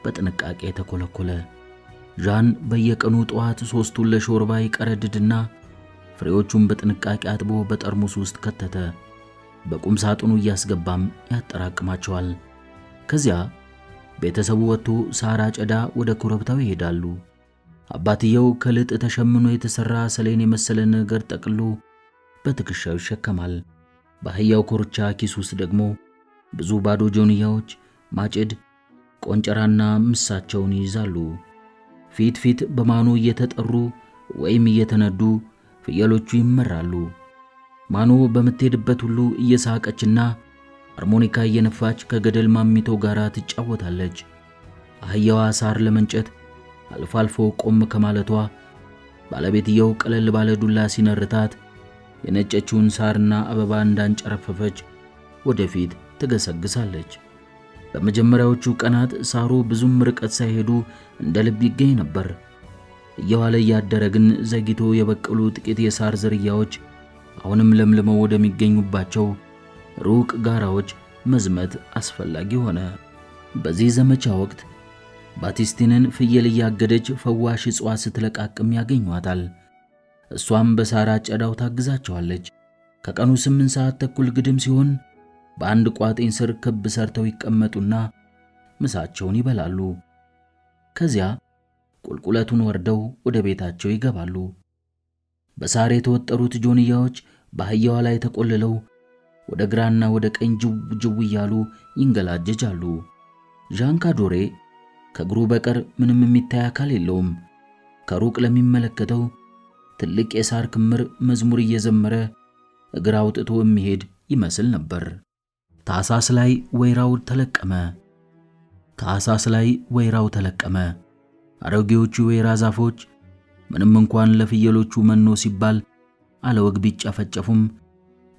በጥንቃቄ ተኮለኮለ። ዣን በየቀኑ ጠዋት 3ቱን ለሾርባ ይቀረድድና ፍሬዎቹን በጥንቃቄ አጥቦ በጠርሙስ ውስጥ ከተተ። በቁም ሳጥኑ እያስገባም ያጠራቅማቸዋል። ከዚያ ቤተሰቡ ወጥቶ ሳር አጨዳ ወደ ኮረብታው ይሄዳሉ። አባትየው ከልጥ ተሸምኖ የተሰራ ሰሌን የመሰለ ነገር ጠቅሎ በትከሻው ይሸከማል። በአህያው ኮርቻ ኪስ ውስጥ ደግሞ ብዙ ባዶ ጆንያዎች፣ ማጭድ፣ ቆንጨራና ምሳቸውን ይይዛሉ። ፊት በማኖ እየተጠሩ ወይም እየተነዱ ፍየሎቹ ይመራሉ። ማኖ በምትሄድበት ሁሉ እየሳቀችና ሃርሞኒካ እየነፋች ከገደል ማሚቶ ጋር ትጫወታለች። አህያዋ ሳር ለመንጨት አልፎ አልፎ ቆም ከማለቷ ባለቤትየው ቀለል ባለ ዱላ ሲነርታት የነጨችውን ሳርና አበባ እንዳንጨረፈፈች ወደፊት ትገሰግሳለች። በመጀመሪያዎቹ ቀናት ሳሩ ብዙም ርቀት ሳይሄዱ እንደ ልብ ይገኝ ነበር። እየዋለ እያደረ ግን ዘግይቶ የበቀሉ ጥቂት የሳር ዝርያዎች አሁንም ለምልመው ወደሚገኙባቸው ሩቅ ጋራዎች መዝመት አስፈላጊ ሆነ። በዚህ ዘመቻ ወቅት ባቲስቲንን ፍየል እያገደች ፈዋሽ እጽዋት ስትለቃቅም ያገኟታል። እሷም በሳር አጨዳው ታግዛቸዋለች። ከቀኑ 8 ሰዓት ተኩል ግድም ሲሆን በአንድ ቋጥኝ ስር ክብ ሰርተው ይቀመጡና ምሳቸውን ይበላሉ። ከዚያ ቁልቁለቱን ወርደው ወደ ቤታቸው ይገባሉ። በሳር የተወጠሩት ጆንያዎች በአህያዋ ላይ ተቆልለው ወደ ግራና ወደ ቀኝ ጅው እያሉ ይንገላጀጃሉ። ዣን ካዶሬ ከእግሩ በቀር ምንም የሚታይ አካል የለውም። ከሩቅ ለሚመለከተው ትልቅ የሳር ክምር መዝሙር እየዘመረ እግር አውጥቶ የሚሄድ ይመስል ነበር። ታኅሳስ ላይ ወይራው ተለቀመ። አሮጌዎቹ ወይራ ዛፎች ምንም እንኳን ለፍየሎቹ መኖ ሲባል አለወግ ቢጨፈጨፉም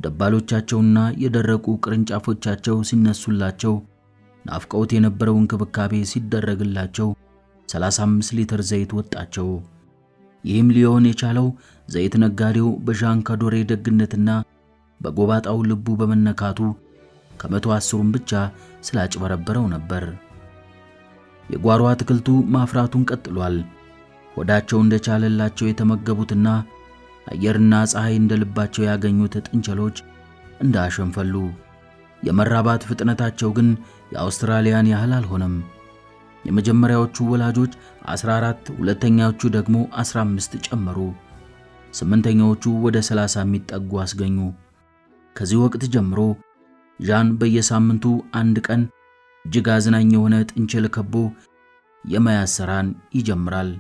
ደባሎቻቸውና የደረቁ ቅርንጫፎቻቸው ሲነሱላቸው ናፍቀውት የነበረው እንክብካቤ ሲደረግላቸው 35 ሊትር ዘይት ወጣቸው። ይህም ሊሆን የቻለው ዘይት ነጋዴው በዣን ካዶሬ ደግነትና በጎባጣው ልቡ በመነካቱ ከ110ሩም ብቻ ስላጭበረበረው ነበር። የጓሮ አትክልቱ ማፍራቱን ቀጥሏል። ሆዳቸው እንደቻለላቸው የተመገቡትና አየርና ፀሐይ እንደልባቸው ያገኙት ጥንቸሎች እንዳሸንፈሉ። የመራባት ፍጥነታቸው ግን የአውስትራሊያን ያህል አልሆነም። የመጀመሪያዎቹ ወላጆች 14፣ ሁለተኛዎቹ ደግሞ 15 ጨመሩ። ስምንተኛዎቹ ወደ 30 የሚጠጉ አስገኙ። ከዚህ ወቅት ጀምሮ ዣን በየሳምንቱ አንድ ቀን እጅግ አዝናኝ የሆነ ጥንቸል ከቦ የመያዝ ሥራን ይጀምራል።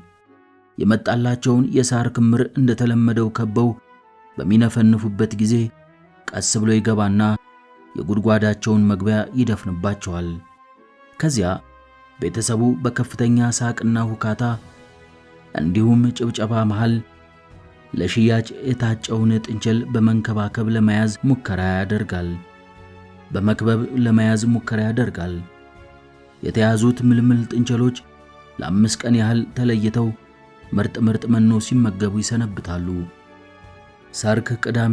የመጣላቸውን የሳር ክምር እንደተለመደው ከበው በሚነፈንፉበት ጊዜ ቀስ ብሎ ይገባና የጉድጓዳቸውን መግቢያ ይደፍንባቸዋል። ከዚያ ቤተሰቡ በከፍተኛ ሳቅና ሁካታ እንዲሁም ጭብጨባ መሃል ለሽያጭ የታጨውን ጥንቸል በመንከባከብ ለመያዝ ሙከራ ያደርጋል። የተያዙት ምልምል ጥንቸሎች ለ5 ቀን ያህል ተለይተው ምርጥ መኖ ሲመገቡ ይሰነብታሉ። ሰርክ ቅዳሜ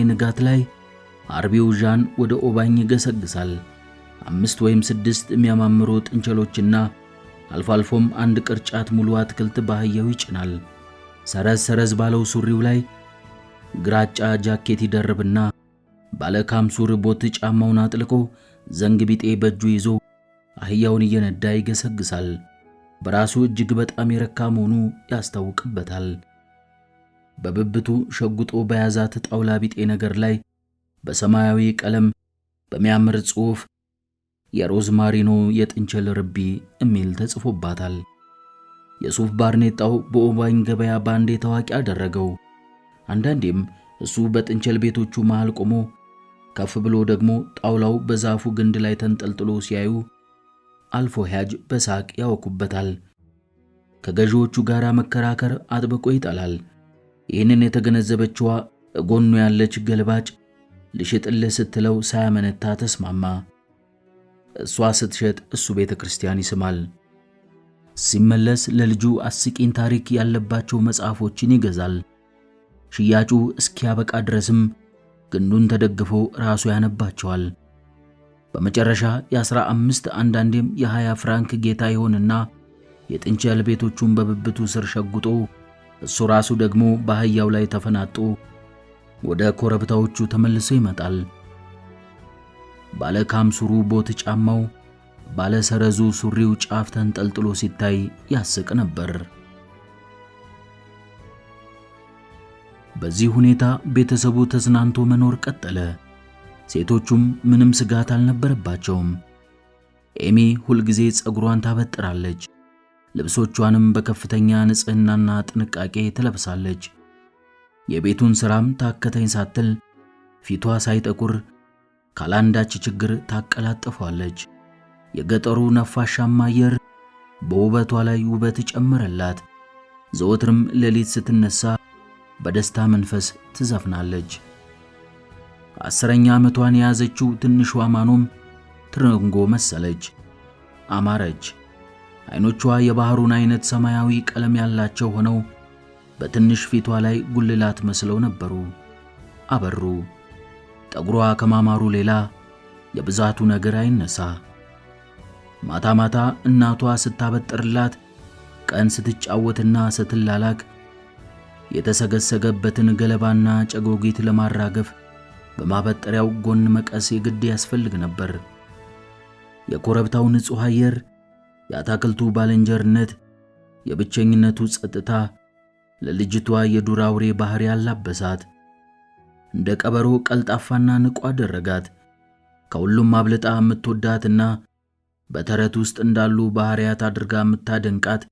ንጋት ላይ አርቢው ዣን ወደ ኦባኝ ይገሰግሳል። 5 ወይም 6 የሚያማምሩ ጥንቸሎችና አልፎም አንድ ቅርጫት ሙሉ አትክልት ባህያው ይጭናል። ሰረዝ ባለው ሱሪው ላይ ግራጫ ጃኬት ይደርብና ባለ ካምሱር ቦት ጫማውን አጥልቆ ዘንግ ቢጤ በእጁ ይዞ አህያውን እየነዳ ይገሰግሳል። በራሱ እጅግ በጣም የረካ መሆኑ ያስታውቅበታል። በብብቱ ሸጉጦ በያዛት ጣውላ ቢጤ ነገር ላይ በሰማያዊ ቀለም በሚያምር ጽሑፍ የሮዝማሪኖ የጥንቸል ርቢ የሚል ተጽፎባታል። የሱፍ ባርኔጣው በኦባኝ ገበያ ባንዴ ታዋቂ አደረገው። አንዳንዴም እሱ በጥንቸል ቤቶቹ መሃል ቆሞ ከፍ ብሎ ደግሞ ጣውላው በዛፉ ግንድ ላይ ተንጠልጥሎ ሲያዩ አልፎ ሄጅ በሳቅ ያወኩበታል። ከገዢዎቹ ጋር መከራከር አጥብቆ ይጠላል። ይህንን የተገነዘበችዋ ጎኑ ያለች ገልባጭ ልሽጥልህ ስትለው ሳያመነታ ተስማማ። እሷ ስትሸጥ እሱ ቤተ ክርስቲያን ይስማል። ሲመለስ ለልጁ አስቂኝ ታሪክ ያለባቸው መጽሐፎችን ይገዛል። ሽያጩ እስኪያበቃ ድረስም ግንዱን ተደግፎ ራሱ ያነባቸዋል። በመጨረሻ የ15 አንዳንዴም የ20 ፍራንክ ጌታ ይሆንና የጥንቸል ቤቶቹን በብብቱ ስር ሸጉጦ እሱ ራሱ ደግሞ በአህያው ላይ ተፈናጦ ወደ ኮረብታዎቹ ተመልሶ ይመጣል። ባለ ካምሱሩ ቦት ጫማው ባለ ሰረዙ ሱሪው ጫፍ ተንጠልጥሎ ሲታይ ያስቅ ነበር። በዚህ ሁኔታ ቤተሰቡ ተዝናንቶ መኖር ቀጠለ። ሴቶቹም ምንም ስጋት አልነበረባቸውም። ኤሚ ሁልጊዜ ጸጉሯን ታበጥራለች። ልብሶቿንም በከፍተኛ ንጽህናና ጥንቃቄ ትለብሳለች። የቤቱን ሥራም ታከተኝ ሳትል ፊቷ ሳይጠቁር ካላንዳች ችግር ታቀላጥፏለች። የገጠሩ ነፋሻማ አየር በውበቷ ላይ ውበት ጨመረላት። ዘወትርም ሌሊት ስትነሳ በደስታ መንፈስ ትዘፍናለች። 10ኛ ዓመቷን የያዘችው ትንሿ ማኖም ትርንጎ መሰለች፣ አማረች። አይኖቿ የባህሩን አይነት ሰማያዊ ቀለም ያላቸው ሆነው በትንሽ ፊቷ ላይ ጉልላት መስለው ነበሩ። አበሩ። ጠጉሯ ከማማሩ ሌላ የብዛቱ ነገር አይነሳ። ማታ ማታ እናቷ ስታበጥርላት፣ ቀን ስትጫወትና ስትላላክ የተሰገሰገበትን ገለባና ጨጎጊት ለማራገፍ በማበጠሪያው ጎን መቀስ የግድ ያስፈልግ ነበር። የኮረብታው ንጹሕ አየር፣ የአታክልቱ ባልንጀርነት፣ የብቸኝነቱ ጸጥታ ለልጅቷ የዱር አውሬ ባህሪ ያላበሳት። እንደ ቀበሮ ቀልጣፋና ንቁ አደረጋት። ከሁሉም አብልጣ የምትወዳትና በተረት ውስጥ እንዳሉ ባህሪያት አድርጋ የምታደንቃት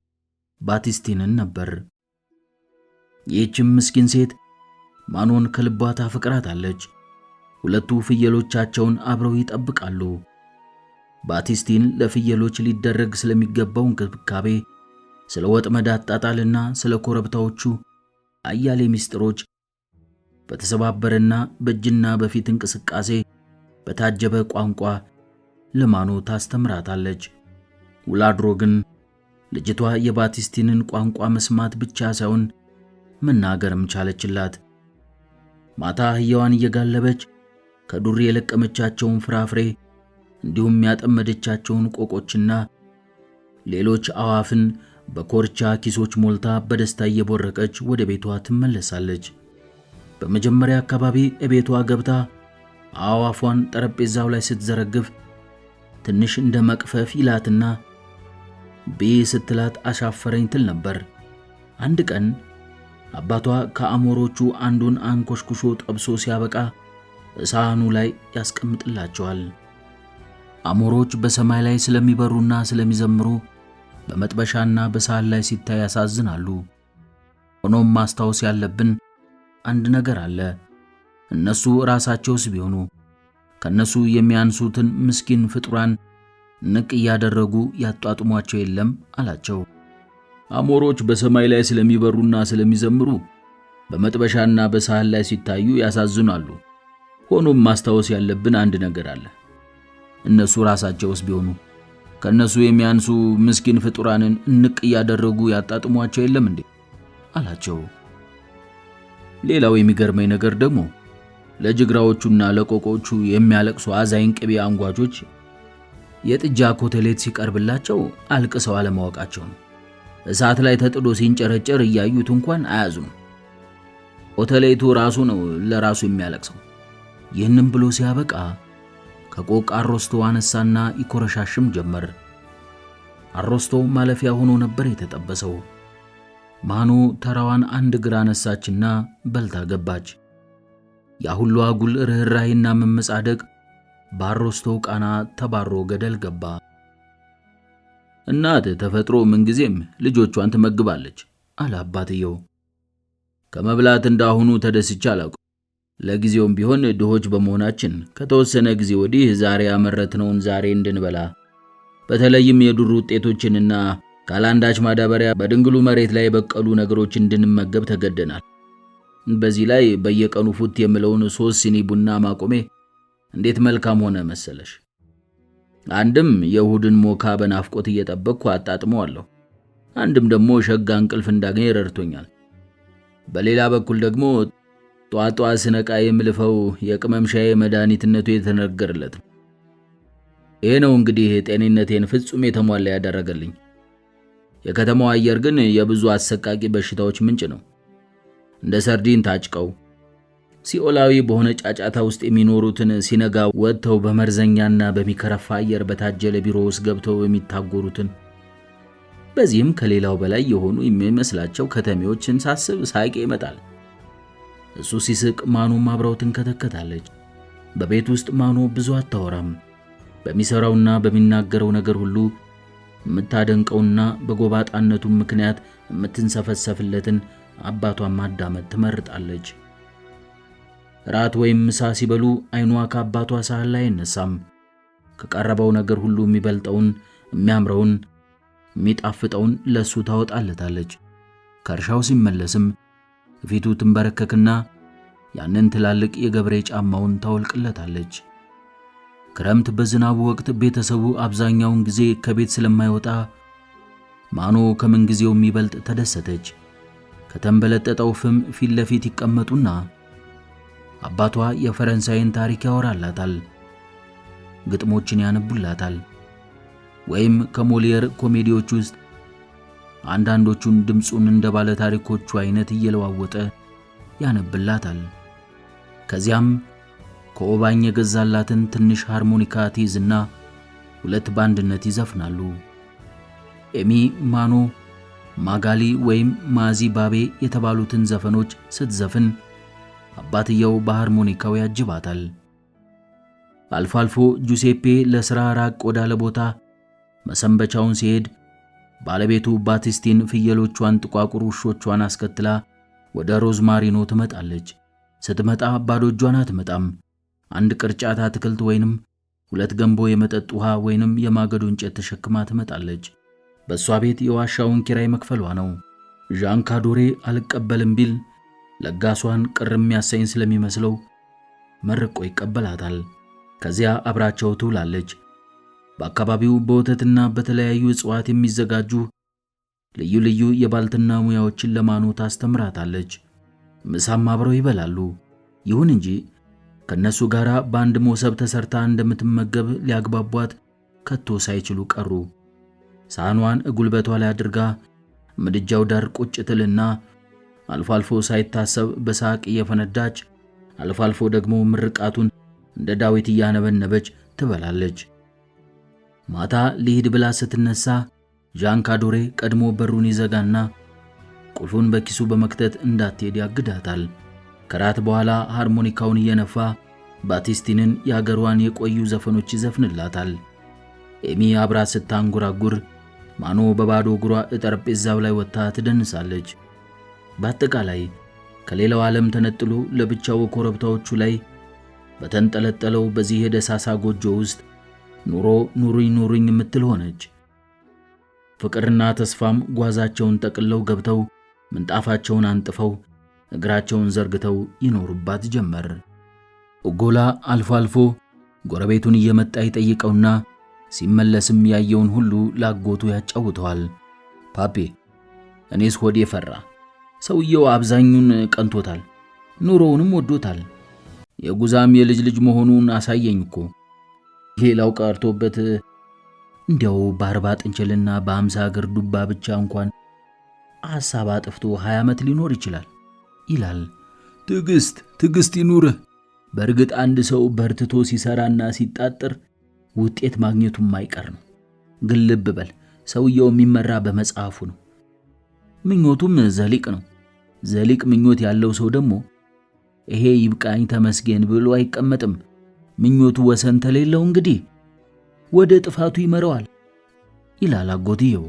ባቲስቲንን ነበር። ይህችም ምስኪን ሴት ማኖን ከልቧ ታፈቅራታለች። ሁለቱ ፍየሎቻቸውን አብረው ይጠብቃሉ። ባቲስቲን ለፍየሎች ሊደረግ ስለሚገባው እንክብካቤ፣ ስለ ወጥመድ አጣጣልና ስለ ኮረብታዎቹ አያሌ ምስጢሮች በተሰባበረና በእጅና በፊት እንቅስቃሴ በታጀበ ቋንቋ ለማኖ ታስተምራታለች። ውላድሮ ግን ልጅቷ የባቲስቲንን ቋንቋ መስማት ብቻ ሳይሆን መናገርም ቻለችላት። ማታ አህያዋን እየጋለበች ከዱር የለቀመቻቸውን ፍራፍሬ እንዲሁም ያጠመደቻቸውን ቆቆችና ሌሎች አዋፍን በኮርቻ ኪሶች ሞልታ በደስታ እየቦረቀች ወደ ቤቷ ትመለሳለች። በመጀመሪያ አካባቢ ቤቷ ገብታ አዋፏን ጠረጴዛው ላይ ስትዘረግፍ ትንሽ እንደ መቅፈፍ ይላትና ስትላት አሻፈረኝ ትል ነበር። አንድ ቀን አባቷ ከአሞሮቹ አንዱን አንኮሽኩሾ ጠብሶ ሲያበቃ ሳህኑ ላይ ያስቀምጥላቸዋል። አሞሮች በሰማይ ላይ ስለሚበሩና ስለሚዘምሩ በመጥበሻና በሳህን ላይ ሲታይ ያሳዝናሉ። ሆኖም ማስታወስ ያለብን አንድ ነገር አለ። እነሱ ራሳቸውስ ቢሆኑ ከነሱ የሚያንሱትን ምስኪን ፍጡራን ንቅ እያደረጉ ያጧጥሟቸው የለም አላቸው። አሞሮች በሰማይ ላይ ስለሚበሩና ስለሚዘምሩ በመጥበሻና በሳህን ላይ ሲታዩ ያሳዝናሉ። ሆኖም ማስታወስ ያለብን አንድ ነገር አለ። እነሱ ራሳቸውስ ቢሆኑ ከነሱ የሚያንሱ ምስኪን ፍጡራንን ንቅ እያደረጉ ያጣጥሟቸው የለም እንዴ አላቸው። ሌላው የሚገርመኝ ነገር ደግሞ ለጅግራዎቹና ለቆቆቹ የሚያለቅሱ አዛኝ ቅቤ አንጓቾች የጥጃ ኮተሌት ሲቀርብላቸው አልቅሰው አለማወቃቸው ነው። እሳት ላይ ተጥዶ ሲንጨረጨር እያዩት እንኳን አያዙም። ኮተሌቱ ራሱ ነው ለራሱ የሚያለቅሰው። ይህንም ብሎ ሲያበቃ ከቆቅ አሮስቶ አነሳና ይኮረሻሽም ጀመር። አሮስቶው ማለፊያ ሆኖ ነበር የተጠበሰው። ማኑ ተራዋን አንድ ግራ አነሳችና በልታ ገባች። ያ ሁሉ አጉል ርህራሄና መመጻደቅ በአሮስቶው ቃና ተባሮ ገደል ገባ። እናት ተፈጥሮ ምንጊዜም ልጆቿን ትመግባለች አለ አባትየው። ከመብላት እንዳሁኑ ተደስቻ አላውቅም። ለጊዜውም ቢሆን ድሆች በመሆናችን ከተወሰነ ጊዜ ወዲህ ዛሬ ያመረትነውን ዛሬ እንድንበላ በተለይም የዱር ውጤቶችንና ካላንዳች ማዳበሪያ በድንግሉ መሬት ላይ የበቀሉ ነገሮች እንድንመገብ ተገደናል። በዚህ ላይ በየቀኑ ፉት የምለውን 3 ሲኒ ቡና ማቆሜ እንዴት መልካም ሆነ መሰለሽ። አንድም የእሁድን ሞካ በናፍቆት እየጠበቅኩ አጣጥመዋለሁ፣ አንድም ደግሞ ሸጋ እንቅልፍ እንዳገኝ ረድቶኛል። በሌላ በኩል ደግሞ ጧጧ ስነቃ የምልፈው የቅመም ሻይ መድኃኒትነቱ የተነገረለት ነው። ይሄ ነው እንግዲህ ጤንነቴን ፍጹም የተሟላ ያደረገልኝ። የከተማው አየር ግን የብዙ አሰቃቂ በሽታዎች ምንጭ ነው። እንደ ሰርዲን ታጭቀው ሲኦላዊ በሆነ ጫጫታ ውስጥ የሚኖሩትን ሲነጋ ወጥተው በመርዘኛና በሚከረፋ አየር በታጀለ ቢሮ ውስጥ ገብተው የሚታጎሩትን፣ በዚህም ከሌላው በላይ የሆኑ የሚመስላቸው ከተሜዎችን ሳስብ ሳቄ ይመጣል። እሱ ሲስቅ ማኑም አብራው ትንከተከታለች። በቤት ውስጥ ማኑ ብዙ አታወራም። በሚሰራውና በሚናገረው ነገር ሁሉ የምታደንቀውና በጎባጣነቱ ምክንያት የምትንሰፈሰፍለትን አባቷን ማዳመጥ ትመርጣለች። ራት ወይም ምሳ ሲበሉ አይኗ ከአባቷ ሳህን ላይ አይነሳም። ከቀረበው ነገር ሁሉ የሚበልጠውን፣ የሚያምረውን፣ የሚጣፍጠውን ለሱ ታወጣለታለች። ከእርሻው ሲመለስም ፊቱ ትንበረከክና ያንን ትላልቅ የገብሬ ጫማውን ታወልቅለታለች። ክረምት በዝናቡ ወቅት ቤተሰቡ አብዛኛውን ጊዜ ከቤት ስለማይወጣ ማኖ ከምን ጊዜው የሚበልጥ ተደሰተች። ከተንበለጠጠው ፍም ፊት ለፊት ይቀመጡና አባቷ የፈረንሳይን ታሪክ ያወራላታል፣ ግጥሞችን ያነቡላታል፣ ወይም ከሞሊየር ኮሜዲዎች ውስጥ አንዳንዶቹን ድምፁን እንደ ባለ ታሪኮቹ አይነት እየለዋወጠ ያነብላታል። ከዚያም ከኦባኝ የገዛላትን ትንሽ ሃርሞኒካ ትይዝና ሁለት ባንድነት ይዘፍናሉ። ኤሚ ማኖ ማጋሊ ወይም ማዚ ባቤ የተባሉትን ዘፈኖች ስትዘፍን አባትየው በሃርሞኒካው ያጅባታል። አልፎ አልፎ ጁሴፔ ለሥራ ራቅ ወዳለ ቦታ መሰንበቻውን ሲሄድ ባለቤቱ ባቲስቲን ፍየሎቿን ጥቋቁር ውሾቿን አስከትላ ወደ ሮዝማሪኖ ትመጣለች። ስትመጣ ባዶ እጇን አትመጣም። አንድ ቅርጫት አትክልት ወይንም 2 ገንቦ የመጠጥ ውሃ ወይንም የማገዶ እንጨት ተሸክማ ትመጣለች። በሷ ቤት የዋሻውን ኪራይ መክፈሏ ነው። ዣን ካዶሬ አልቀበልም ቢል ለጋሷን ቅር የሚያሰኝ ስለሚመስለው መርቆ ይቀበላታል። ከዚያ አብራቸው ትውላለች። በአካባቢው በወተትና በተለያዩ እጽዋት የሚዘጋጁ ልዩ ልዩ የባልትና ሙያዎችን ለማኑ ታስተምራታለች። ምሳም አብረው ይበላሉ። ይሁን እንጂ ከነሱ ጋር በአንድ ሞሰብ ተሰርታ እንደምትመገብ ሊያግባቧት ከቶ ሳይችሉ ቀሩ። ሳህኗን ጉልበቷ ላይ አድርጋ ምድጃው ዳር ቁጭ ትልና አልፎ አልፎ ሳይታሰብ በሳቅ እየፈነዳች አልፎ አልፎ ደግሞ ምርቃቱን እንደ ዳዊት እያነበነበች ትበላለች። ማታ ሊሄድ ብላ ስትነሳ ዣን ካዶሬ ቀድሞ በሩን ይዘጋና ቁልፉን በኪሱ በመክተት እንዳትሄድ ያግዳታል። ከራት በኋላ ሃርሞኒካውን እየነፋ ባቲስቲንን የአገሯን የቆዩ ዘፈኖች ይዘፍንላታል። ኤሚ አብራ ስታንጎራጉር ማኖ በባዶ እግሯ ጠረጴዛው ላይ ወጥታ ትደንሳለች። በአጠቃላይ ከሌላው ዓለም ተነጥሎ ለብቻው ኮረብታዎቹ ላይ በተንጠለጠለው በዚህ የደሳሳ ጎጆ ውስጥ ኑሮ ኑሩኝ የምትል ሆነች። ፍቅርና ተስፋም ጓዛቸውን ጠቅልለው ገብተው ምንጣፋቸውን አንጥፈው እግራቸውን ዘርግተው ይኖሩባት ጀመር። ኦጎላ አልፎ አልፎ ጎረቤቱን እየመጣ ይጠይቀውና ሲመለስም ያየውን ሁሉ ላጎቱ ያጫውተዋል። ፓፔ፣ እኔስ ሆዴ ፈራ። ሰውየው አብዛኙን ቀንቶታል፣ ኑሮውንም ወዶታል። የጉዛም የልጅ ልጅ መሆኑን አሳየኝ እኮ። ሌላው ቀርቶበት እንዲያው በ40 ጥንቸልና በ50 እግር ዱባ ብቻ እንኳን ሐሳብ አጥፍቶ 20 ዓመት ሊኖር ይችላል ይላል። ትዕግስት ይኑርህ። በእርግጥ አንድ ሰው በርትቶ ሲሰራና ሲጣጥር ውጤት ማግኘቱም አይቀር ነው። ግን ልብ በል፣ ሰውየው የሚመራ በመጽሐፉ ነው። ምኞቱም ዘሊቅ ነው። ዘሊቅ ምኞት ያለው ሰው ደግሞ ይሄ ይብቃኝ ተመስገን ብሎ አይቀመጥም። ምኞቱ ወሰን ተሌለው እንግዲህ ወደ ጥፋቱ ይመራዋል ይላል አጎትየው።